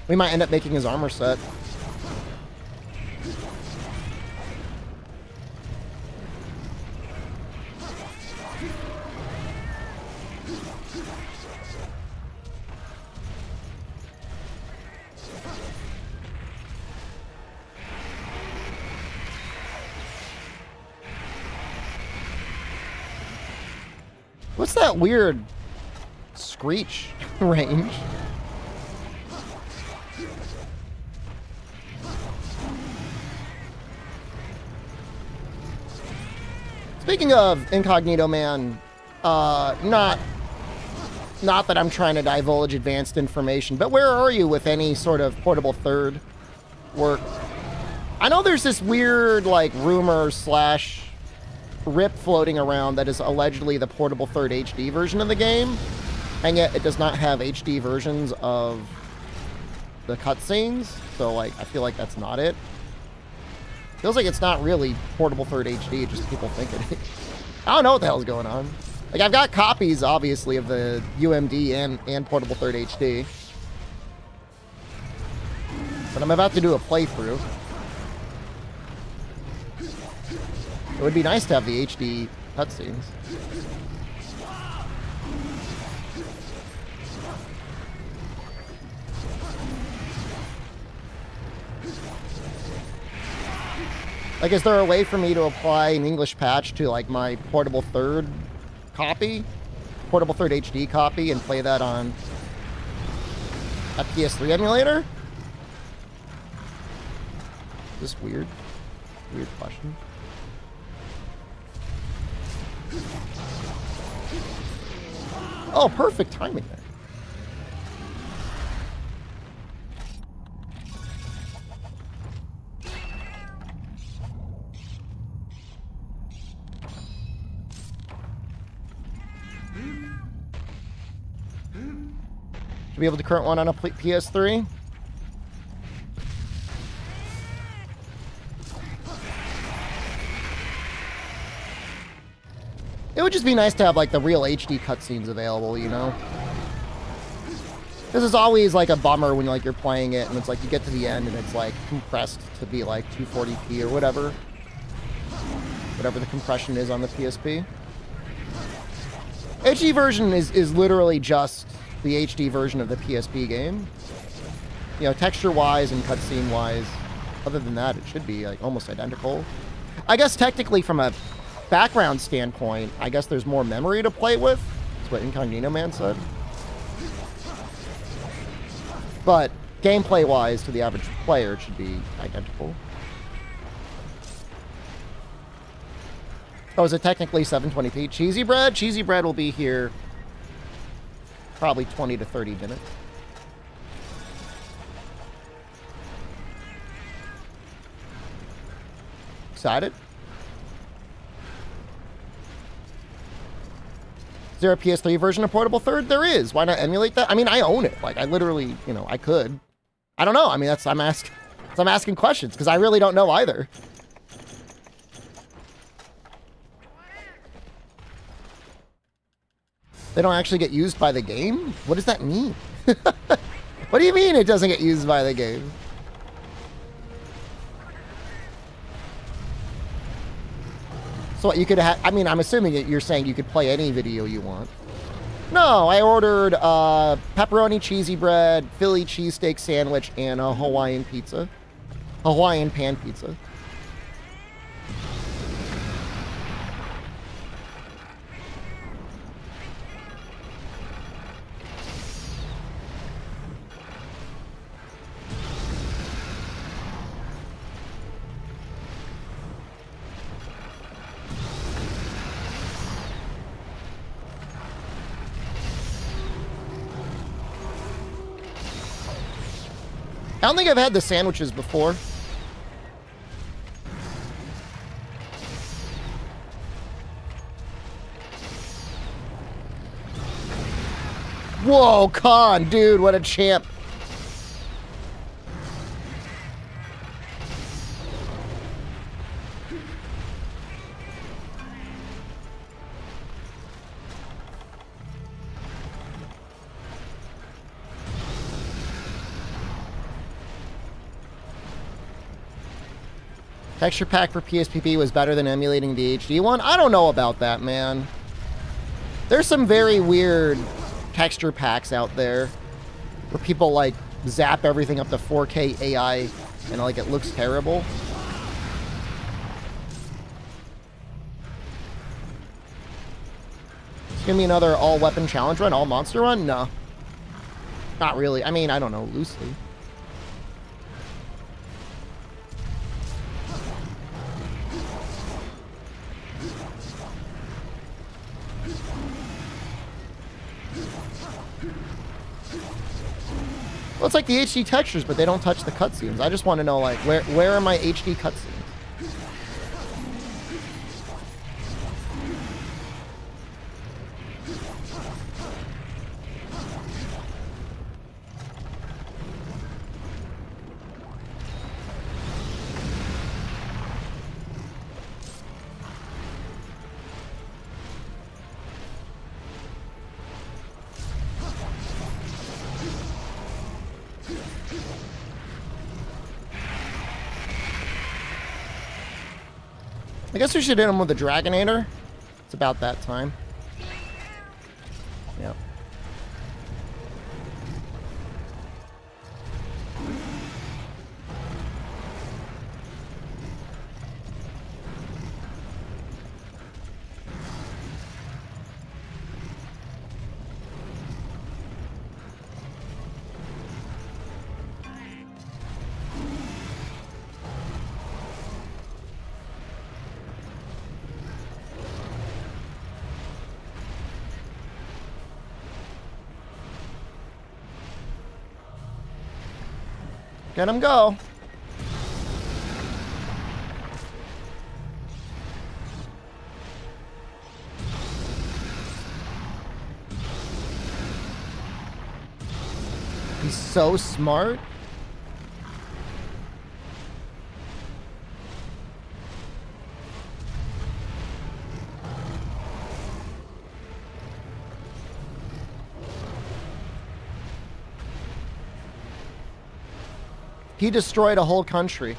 We might end up making his armor set. What's that weird screech range? Speaking of Incognito Man, not Not that I'm trying to divulge advanced information, but where are you with any sort of portable third work? I know there's this weird, like, rumor slash rip floating around that is allegedly the portable third HD version of the game, and yet it does not have HD versions of the cutscenes, so, like, I feel like that's not it. Feels like it's not really portable third HD, just people think it is. I don't know what the hell's going on. Like, I've got copies, obviously, of the UMD and portable third HD. But I'm about to do a playthrough. It would be nice to have the HD cutscenes. Like, is there a way for me to apply an English patch to, like, my portable third copy? Portable third HD copy and play that on a PS3 emulator? Is this weird? Weird question. Oh, perfect timing there. Should be able to current one on a PS3. It would just be nice to have, like, the real HD cutscenes available, you know? This is always, like, a bummer when, like, you're playing it and it's like you get to the end and it's, like, compressed to be, like, 240p or whatever. Whatever the compression is on the PSP. HD version is literally just the HD version of the PSP game. You know, texture-wise and cutscene-wise, other than that, it should be, like, almost identical. I guess technically from a background standpoint, I guess there's more memory to play with. That's what Incognito Man said. But gameplay-wise, to the average player, it should be identical. Oh, is it technically 720p? Cheesy Bread? Cheesy Bread will be here probably 20 to 30 minutes. Excited? Is there a PS3 version of Portable Third? There is. Why not emulate that? I mean, I own it. Like, I literally, you know, I could. I don't know. I mean, I'm asking questions because I really don't know either. They don't actually get used by the game? What does that mean? What do you mean it doesn't get used by the game? So what, you could have, I mean, I'm assuming that you're saying you could play any video you want. No, I ordered pepperoni cheesy bread, Philly cheesesteak sandwich, and a Hawaiian pizza. Hawaiian pan pizza. I don't think I've had the sandwiches before. Whoa, Khan, dude, what a champ. Texture pack for PSPP was better than emulating the HD one? I don't know about that, man. There's some very weird texture packs out there where people, like, zap everything up to 4K AI and, like, it looks terrible. It's gonna be another all-weapon challenge run, all-monster run? No. Not really. I mean, I don't know, loosely. Well, it's like the HD textures, but they don't touch the cutscenes. I just want to know, like, where are my HD cutscenes? I guess we should hit him with a Dragonator. It's about that time. Yep. Get him go. He's so smart. He destroyed a whole country.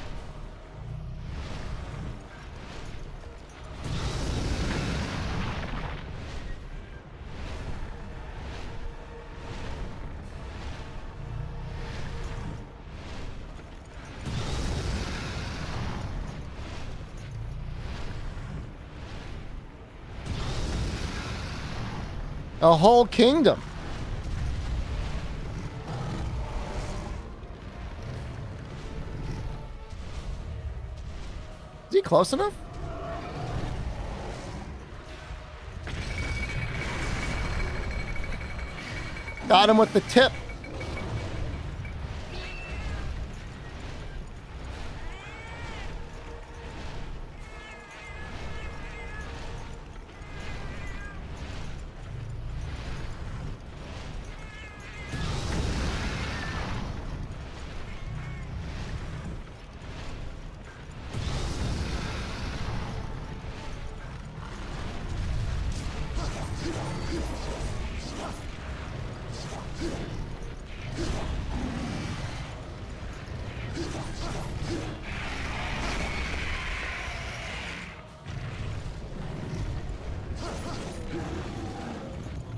A whole kingdom. Is he close enough? Got him with the tip.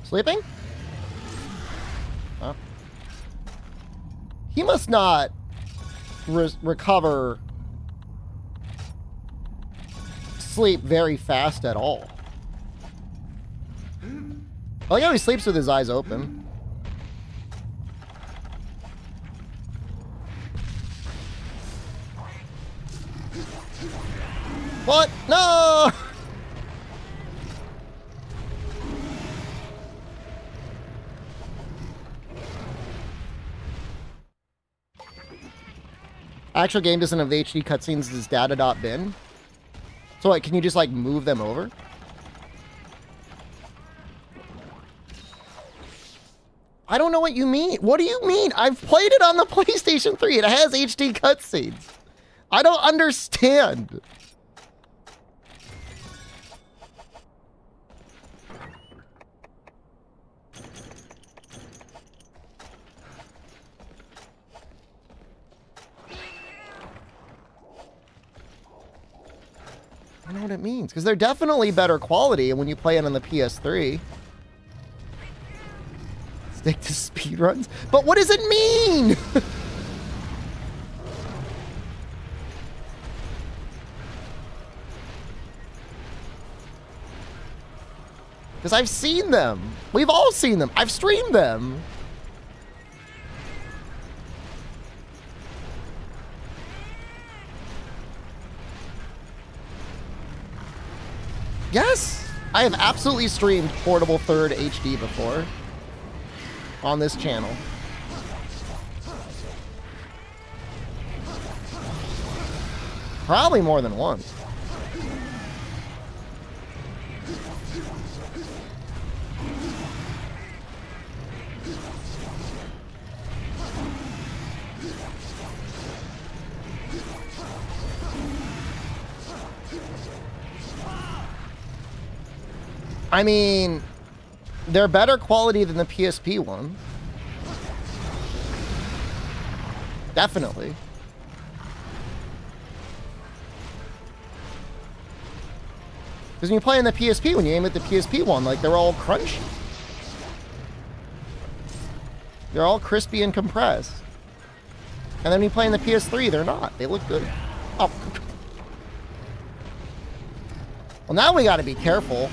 Sleeping? Huh? He must not recover sleep very fast at all. Oh yeah, he sleeps with his eyes open. What? No! Actual game doesn't have the HD cutscenes as data.bin. So what, can you just like move them over? I don't know what you mean. What do you mean? I've played it on the PlayStation 3. It has HD cutscenes. I don't understand. I don't know what it means, because they're definitely better quality when you play it on the PS3. Stick to speedruns? But what does it mean? Because I've seen them. We've all seen them. I've streamed them. Yes, I have absolutely streamed Portable 3rd HD before on this channel. Probably more than once. I mean, they're better quality than the PSP one. Definitely. Because when you play in the PSP, when you aim at the PSP one, like, they're all crunchy. They're all crispy and compressed. And then when you play in the PS3, they're not. They look good. Oh. Well, now we gotta be careful.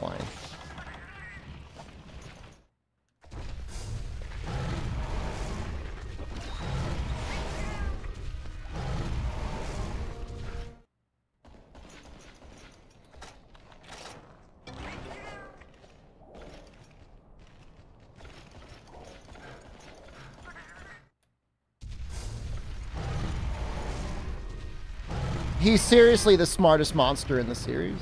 Fine. He's seriously the smartest monster in the series.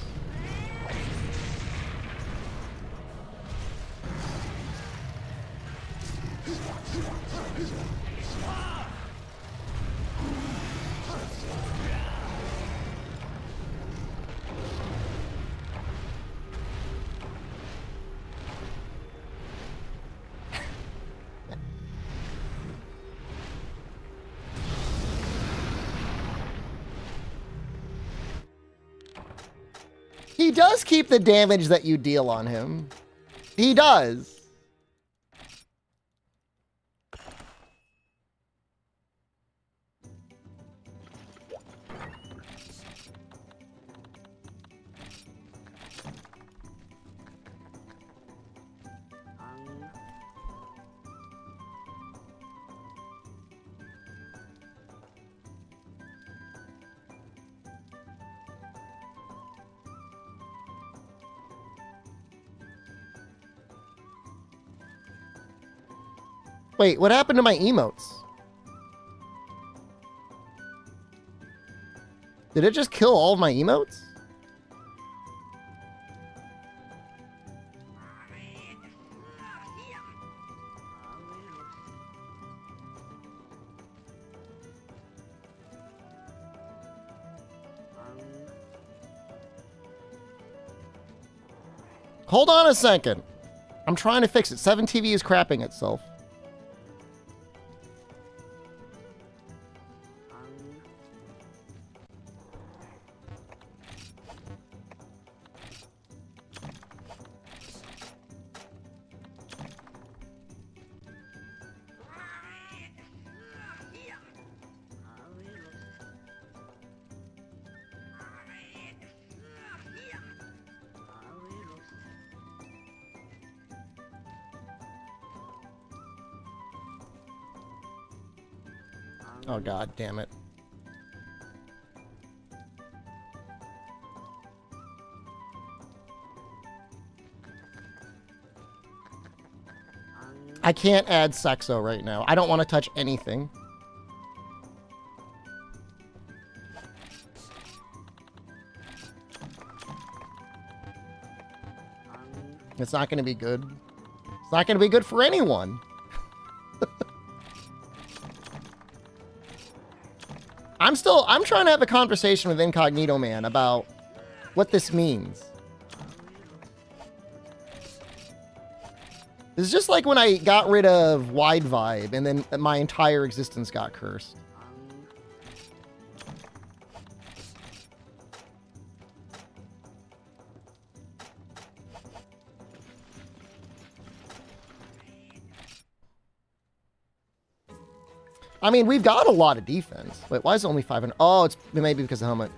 He does keep the damage that you deal on him. He does. Wait, what happened to my emotes? Did it just kill all of my emotes? Hold on a second. I'm trying to fix it. 7TV is crapping itself. Oh, God damn it. I can't add Sexo right now. I don't want to touch anything. It's not going to be good. It's not going to be good for anyone. I'm trying to have a conversation with Incognito Man about what this means. It's just like when I got rid of Wide Vibe and then my entire existence got cursed. I mean, we've got a lot of defense. Wait, why is it only 500? Oh, it's maybe because of helmet.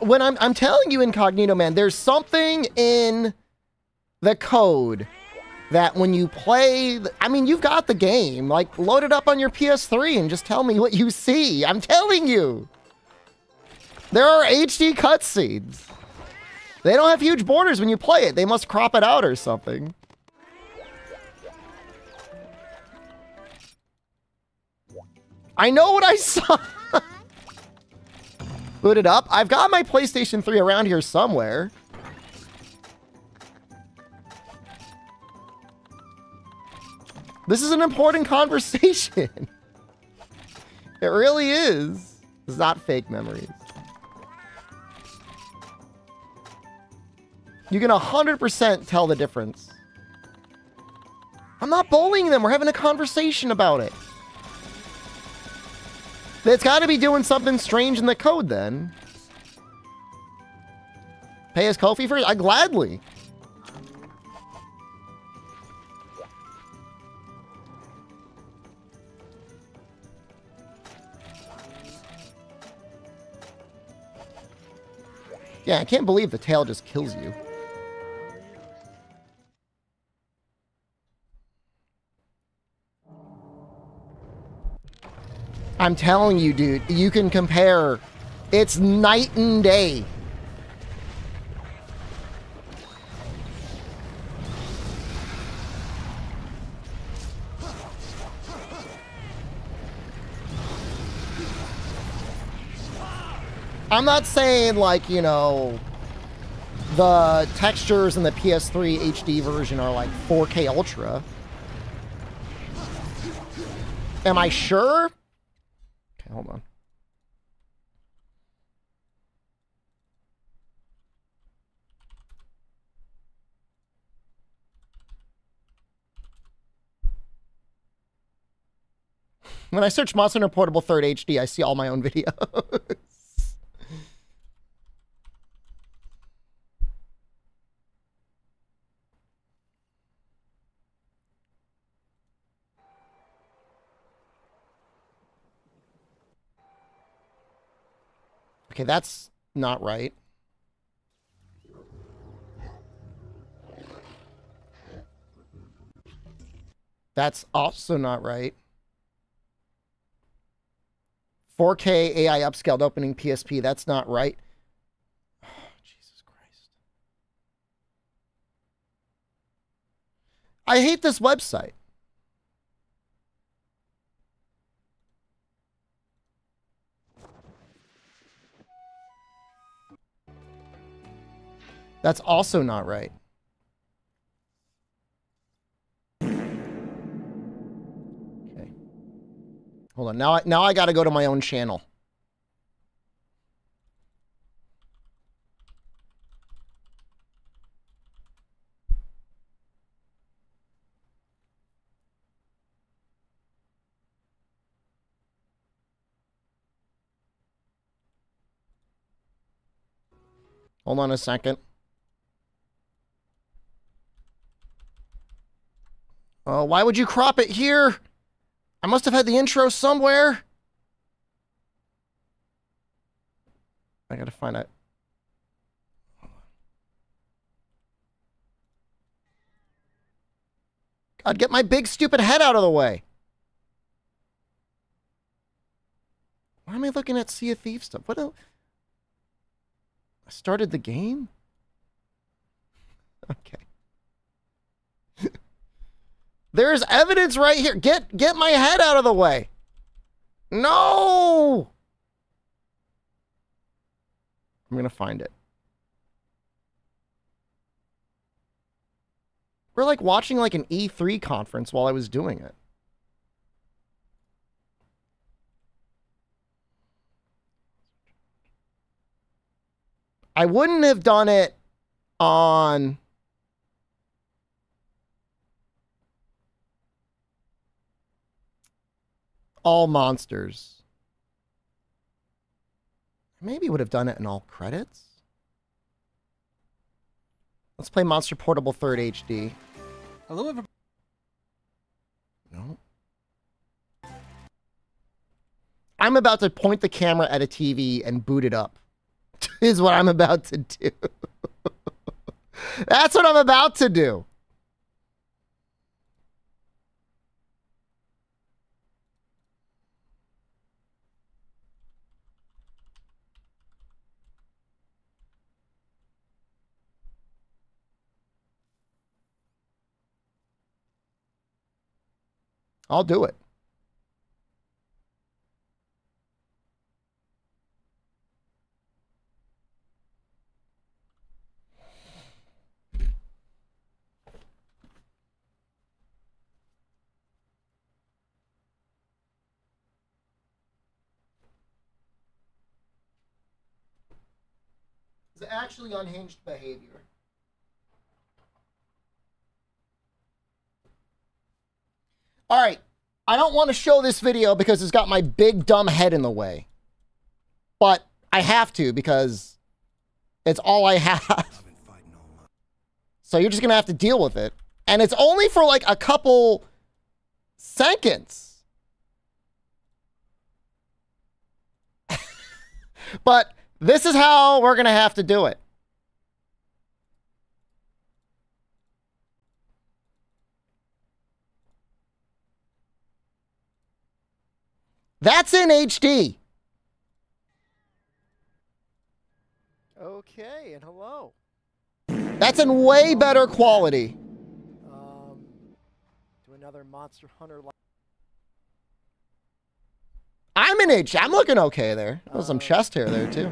When I'm telling you, Incognito Man, there's something in the code that when you play, I mean, you've got the game, like load it up on your PS3 and just tell me what you see. I'm telling you. There are HD cutscenes. They don't have huge borders when you play it. They must crop it out or something. I know what I saw. Boot it up. I've got my PlayStation 3 around here somewhere. This is an important conversation. It really is. It's not fake memories. You can 100% tell the difference. I'm not bullying them. We're having a conversation about it. It's got to be doing something strange in the code then. Pay us Kofi first? I gladly. Yeah, I can't believe the tail just kills you. I'm telling you, dude, you can compare. It's night and day. I'm not saying, like, you know, the textures in the PS3 HD version are like 4K Ultra. Am I sure? Okay, hold on. When I search Monster Hunter Portable 3rd HD, I see all my own videos. Okay, that's not right. That's also not right. 4K AI upscaled opening PSP, that's not right. Oh, Jesus Christ. I hate this website. That's also not right. Okay. Hold on. Now I got to go to my own channel. Hold on a second. Oh, why would you crop it here? I must have had the intro somewhere. I gotta find it. God, get my big stupid head out of the way. Why am I looking at Sea of Thieves stuff? What else? I started the game? Okay. There's evidence right here. Get my head out of the way. No! I'm gonna find it. We're like watching like an E3 conference while I was doing it. I wouldn't have done it on all monsters. Maybe would have done it in all credits. Let's play Monster Portable 3rd HD. Hello, everybody. No. I'm about to point the camera at a TV and boot it up. Is what I'm about to do. That's what I'm about to do. I'll do it. It's actually unhinged behavior. All right. I don't want to show this video because it's got my big dumb head in the way. But I have to because it's all I have. So you're just going to have to deal with it. And it's only for like a couple seconds. But this is how we're going to have to do it. That's in HD. Okay, and hello. That's in way better quality. To another Monster Hunter. I'm in HD. I'm looking okay there. There's some chest hair there too.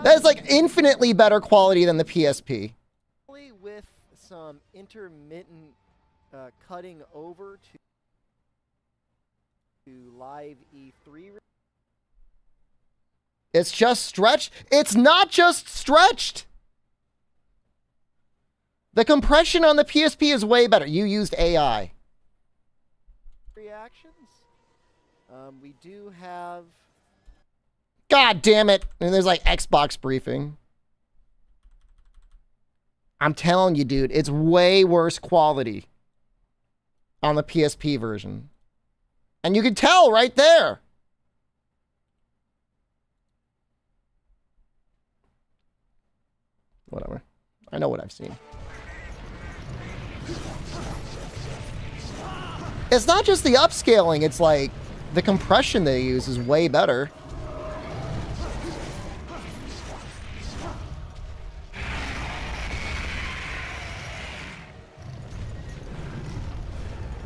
That's like infinitely better quality than the PSP. With some intermittent cutting over to live E3. It's just stretched. It's not just stretched. The compression on the PSP is way better. You used AI. Reactions. We do have. God damn it. And there's like Xbox briefing. I'm telling you, dude, it's way worse quality on the PSP version. And you can tell right there. Whatever. I know what I've seen. It's not just the upscaling, it's like the compression they use is way better.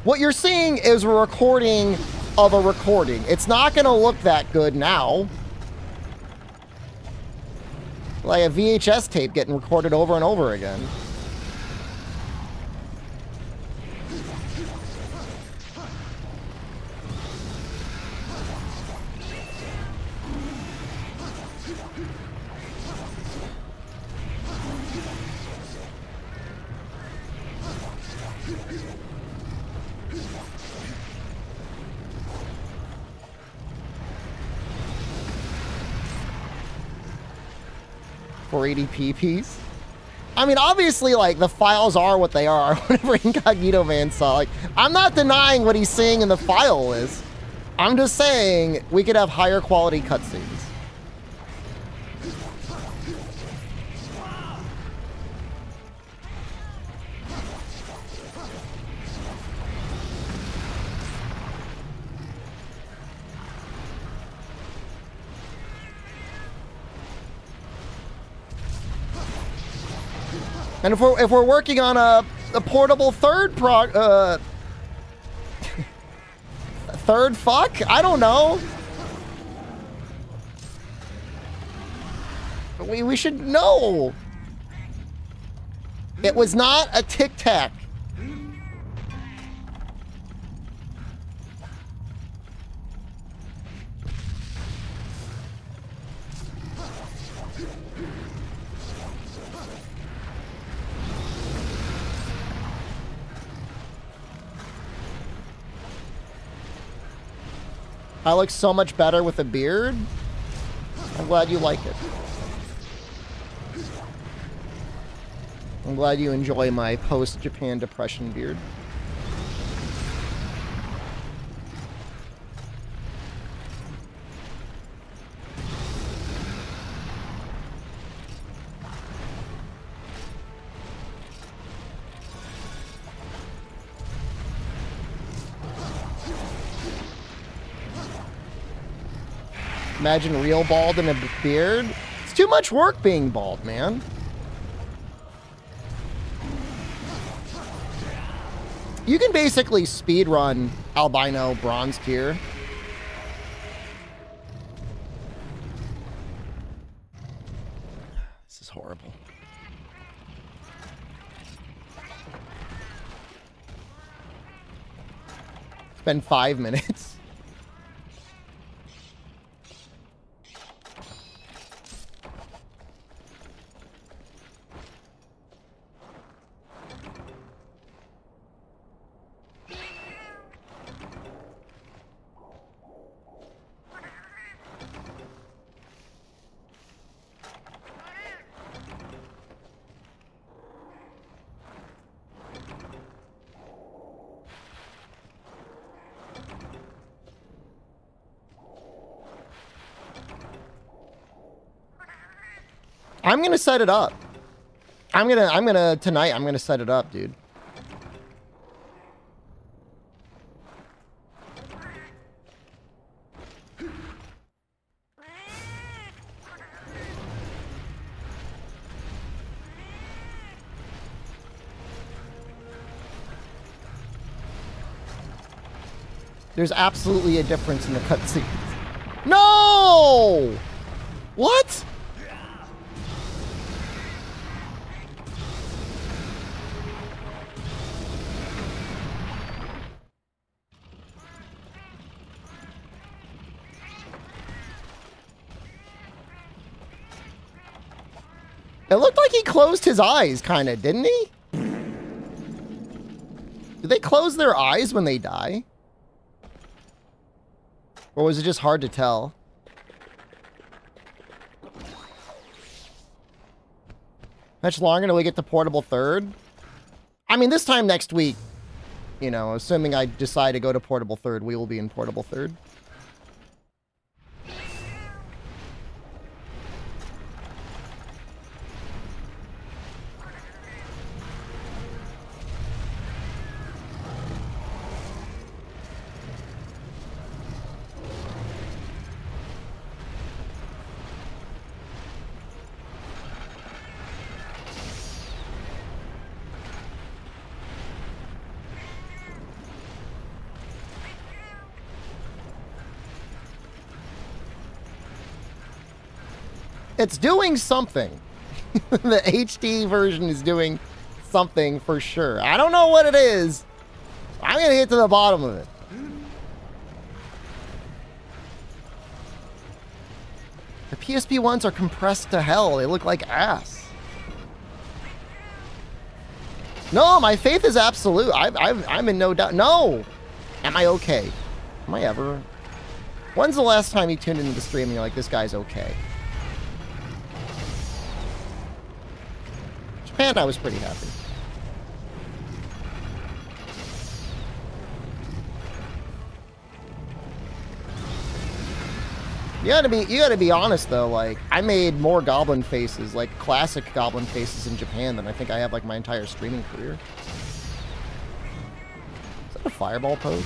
What you're seeing is a recording of a recording. It's not going to look that good now. Like a VHS tape getting recorded over and over again. For 480p piece. I mean, obviously, like, the files are what they are. Whatever Incognito Man saw. Like, I'm not denying what he's seeing in the file list. I'm just saying we could have higher quality cutscenes. And if we're working on a portable third third fuck? I don't know. We should know. It was not a Tic Tac. I look so much better with a beard. I'm glad you like it. I'm glad you enjoy my post-Japan depression beard. Imagine real bald and a beard. It's too much work being bald, man. You can basically speedrun albino bronze tier. This is horrible. It's been 5 minutes. I'm gonna set it up. Tonight, I'm gonna set it up, dude. There's absolutely a difference in the cutscenes. No! What? It looked like he closed his eyes, kind of, didn't he? Do they close their eyes when they die? Or was it just hard to tell? Much longer till we get to portable third? I mean, this time next week, you know, assuming I decide to go to portable third, we will be in portable third. It's doing something. The HD version is doing something for sure. I don't know what it is. I'm gonna get to the bottom of it. The PSP ones are compressed to hell. They look like ass. No, my faith is absolute. I'm in no doubt. No! Am I okay? Am I ever? When's the last time you tuned into the stream and you're like, this guy's okay? Japan, I was pretty happy. You gotta be honest though, like, I made more goblin faces, like classic goblin faces in Japan than I think I have like my entire streaming career. Is that a fireball pose?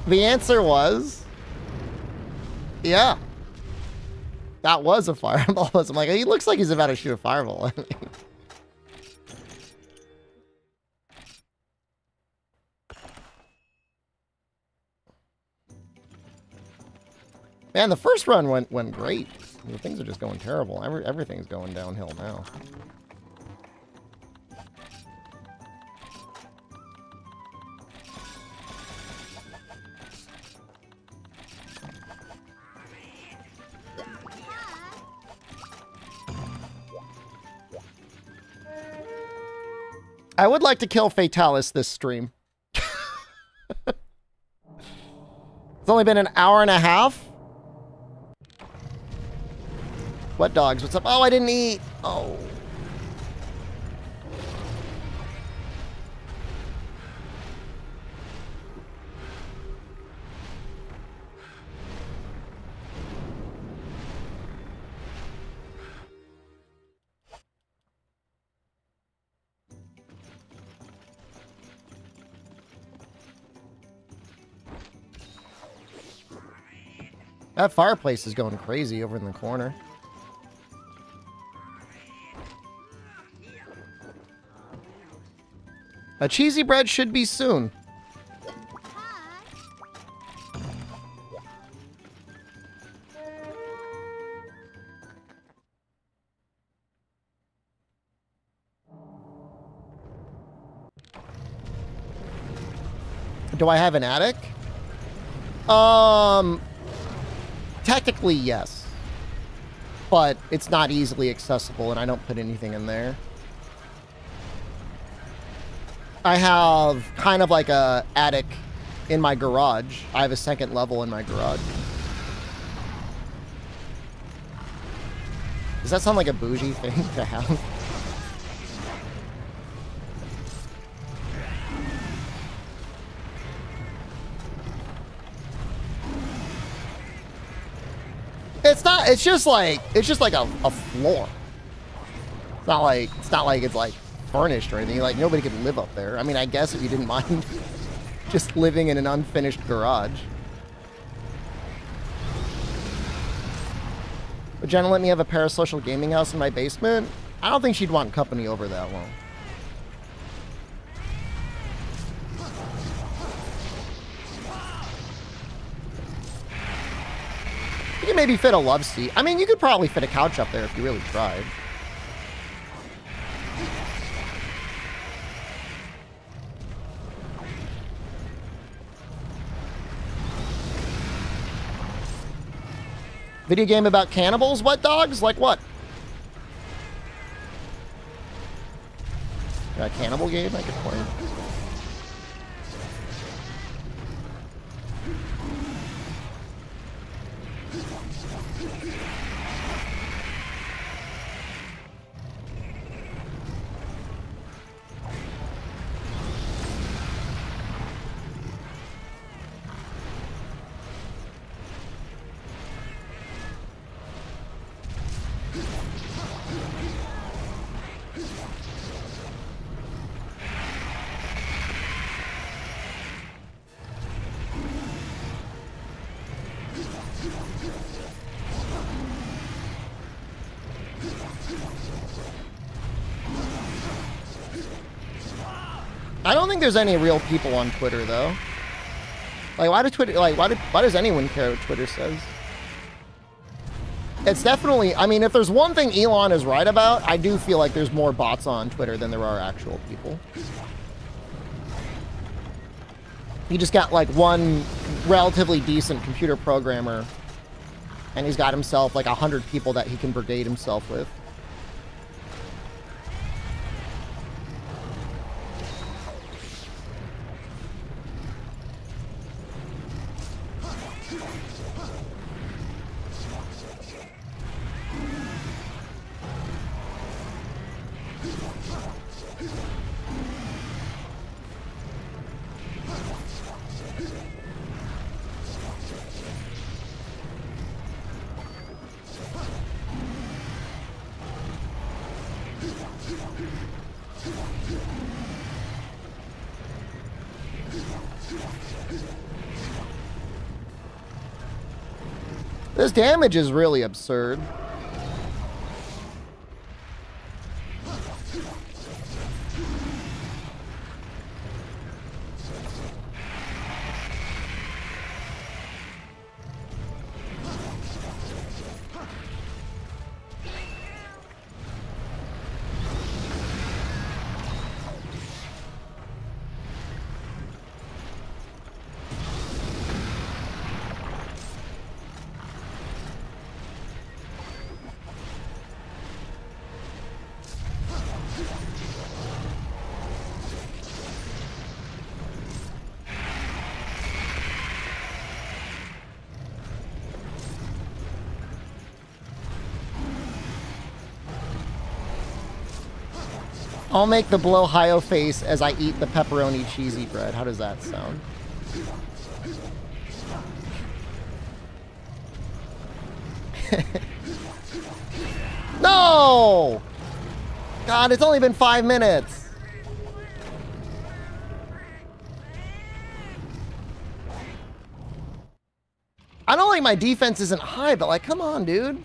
The answer was, yeah. That was a fireball. I'm like, he looks like he's about to shoot a fireball. Man, the first run went great. Things are just going terrible. Everything's going downhill now. I would like to kill Fatalis this stream. It's only been an hour and a half. What dogs? What's up? Oh, I didn't eat. Oh. That fireplace is going crazy over in the corner. A cheesy bread should be soon. Do I have an attic? Technically, yes. But it's not easily accessible, and I don't put anything in there. I have kind of like a attic in my garage. I have a second level in my garage. Does that sound like a bougie thing to have? It's not, it's just like a floor. It's not like it's like furnished or anything. Like, nobody could live up there. I mean, I guess if you didn't mind just living in an unfinished garage. Would Jenna let me have a parasocial gaming house in my basement? I don't think she'd want company over that long. You can maybe fit a love seat. I mean, you could probably fit a couch up there if you really tried. Video game about cannibals? What dogs? Like what? A cannibal game I could play. I don't think there's any real people on Twitter though. Like, why does anyone care what Twitter says? It's definitely, I mean, if there's one thing Elon is right about, I do feel like there's more bots on Twitter than there are actual people. He just got like one relatively decent computer programmer, and he's got himself like 100 people that he can brigade himself with. This damage is really absurd. I'll make the blowhio face as I eat the pepperoni cheesy bread. How does that sound? No! God, it's only been 5 minutes. I don't like my defense isn't high, but like, come on, dude.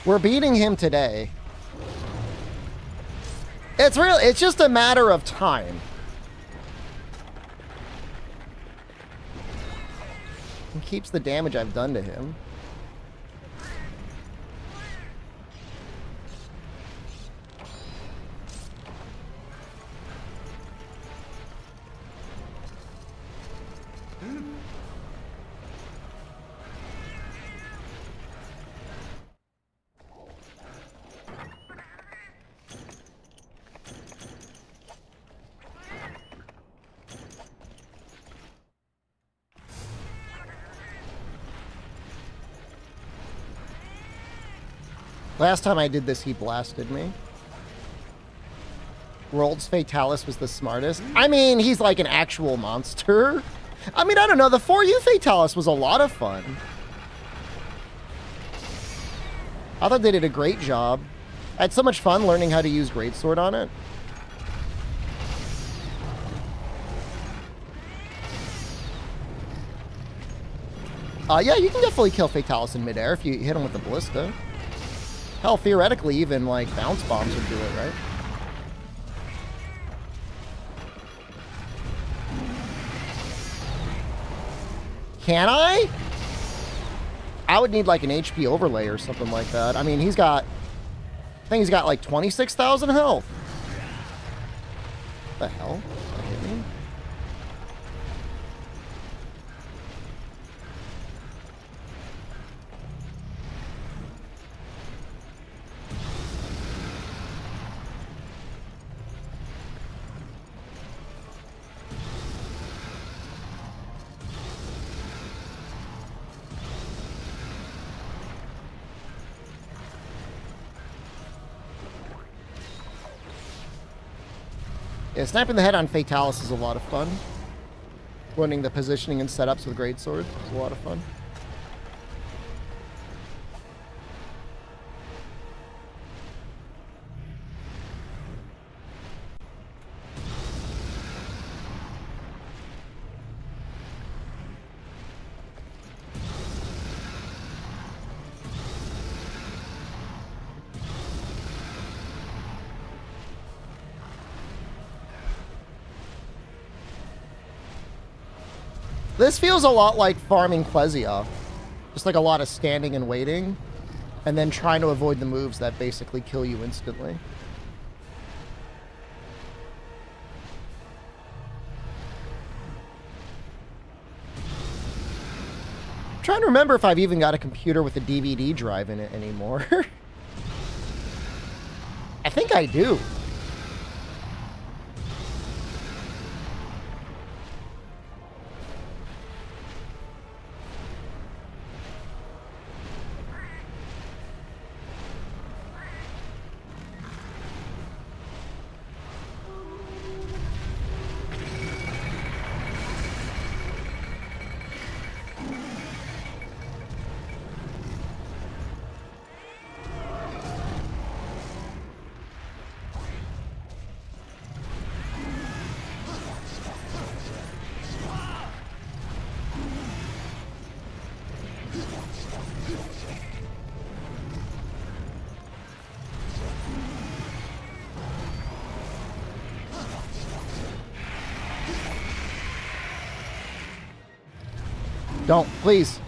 We're beating him today. It's just a matter of time. He keeps the damage I've done to him. Last time I did this, he blasted me. World's Fatalis was the smartest. I mean, he's like an actual monster. I mean, I don't know. The 4U Fatalis was a lot of fun. I thought they did a great job. I had so much fun learning how to use Greatsword on it. Yeah, you can definitely kill Fatalis in midair if you hit him with the Ballista. Hell, theoretically, even, like, bounce bombs would do it, right? Can I? I would need, like, an HP overlay or something like that. I mean, he's got... I think he's got, like, 26,000 health. What the hell? That hit me? Yeah, sniping the head on Fatalis is a lot of fun. Learning the positioning and setups with Greatsword is a lot of fun. This feels a lot like farming Quezia. Just like a lot of standing and waiting, and then trying to avoid the moves that basically kill you instantly. I'm trying to remember if I've even got a computer with a DVD drive in it anymore. I think I do. Don't, please.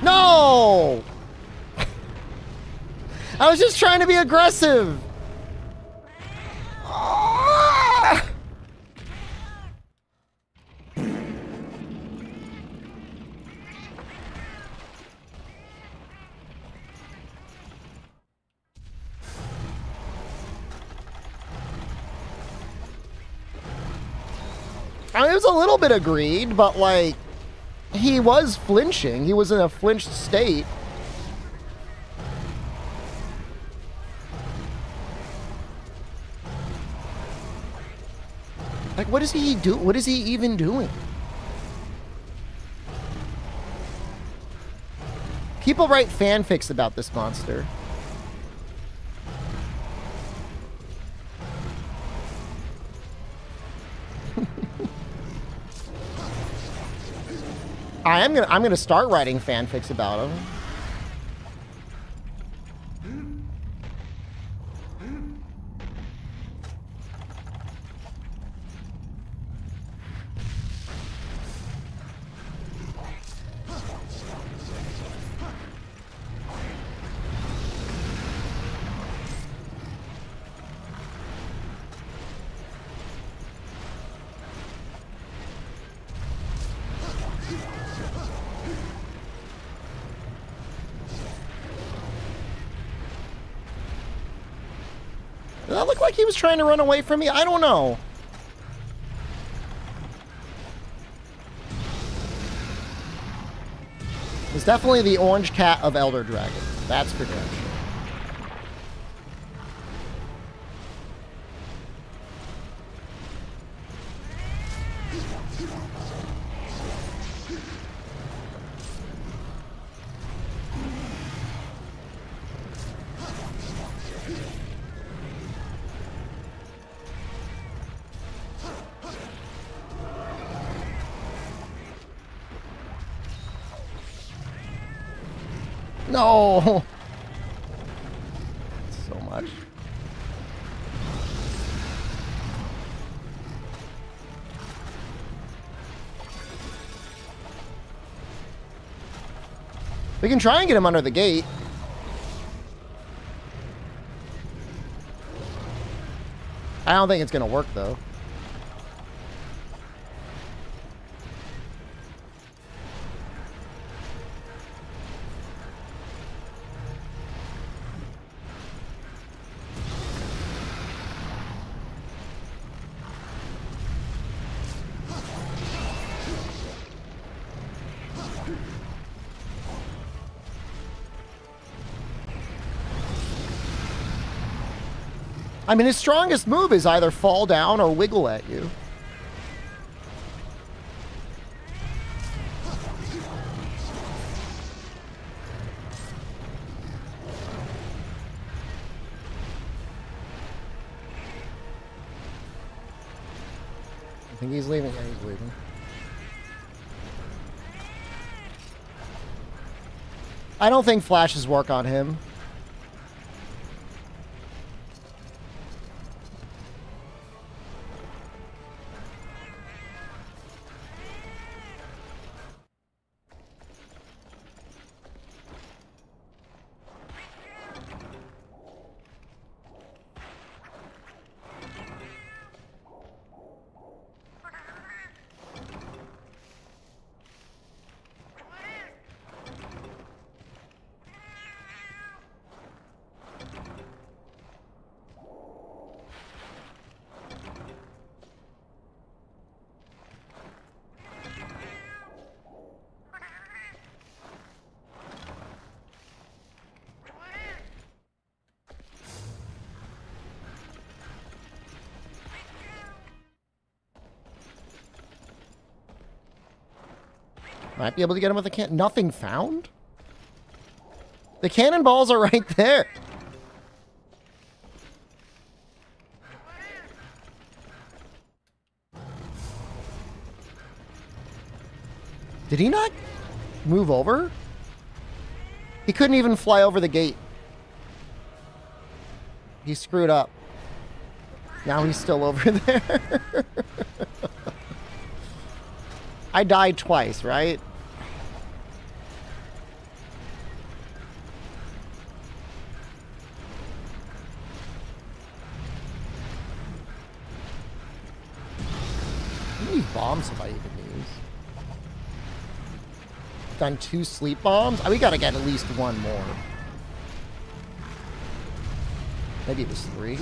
No! I was just trying to be aggressive. I mean, it was a little bit of greed, but like, he was flinching. He was in a flinched state. Like, what is he do? What is he even doing? People write fanfics about this monster. I'm gonna start writing fanfics about him. Did that look like he was trying to run away from me? I don't know. It's definitely the orange cat of Elder Dragon. That's for damn sure. No! So much. We can try and get him under the gate. I don't think it's gonna work though. I mean, his strongest move is either fall down or wiggle at you. I think he's leaving. Yeah, he's leaving. I don't think flashes work on him. Might be able to get him with a can. Nothing found? The cannonballs are right there. Did he not move over? He couldn't even fly over the gate. He screwed up. Now he's still over there. I died twice, right? How many bombs have I even used? Done 2 sleep bombs? We gotta get at least 1 more. Maybe it was 3.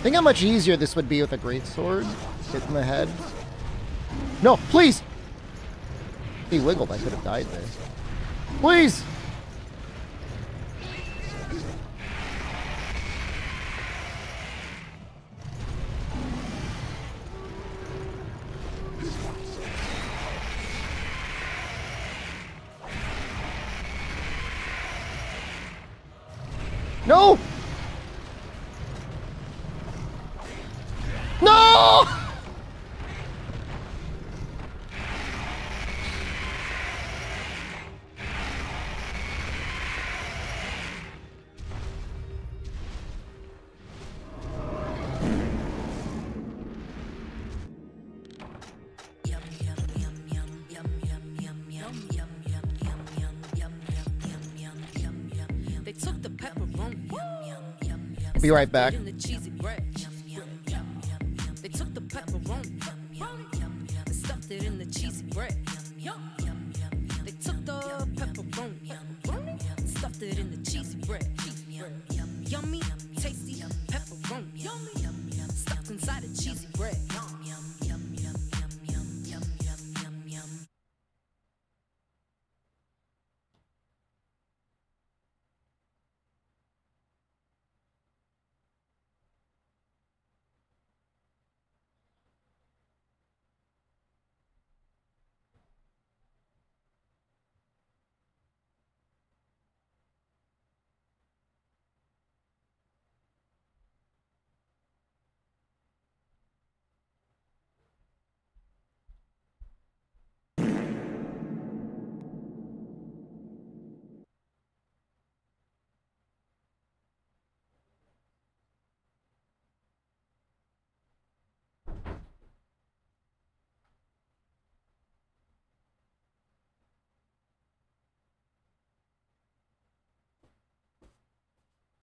Think how much easier this would be with a greatsword. Hit in the head. No, please! He wiggled, I could have died there. Please! No! No! They took the pepperoni. Be right back. In the cheesy bread. They took the pepperoni. And stuffed it in the cheesy bread. They took the pepperoni. And stuffed it in the cheesy bread. Yummy, tasty pepperoni. Stuffed inside a cheesy bread.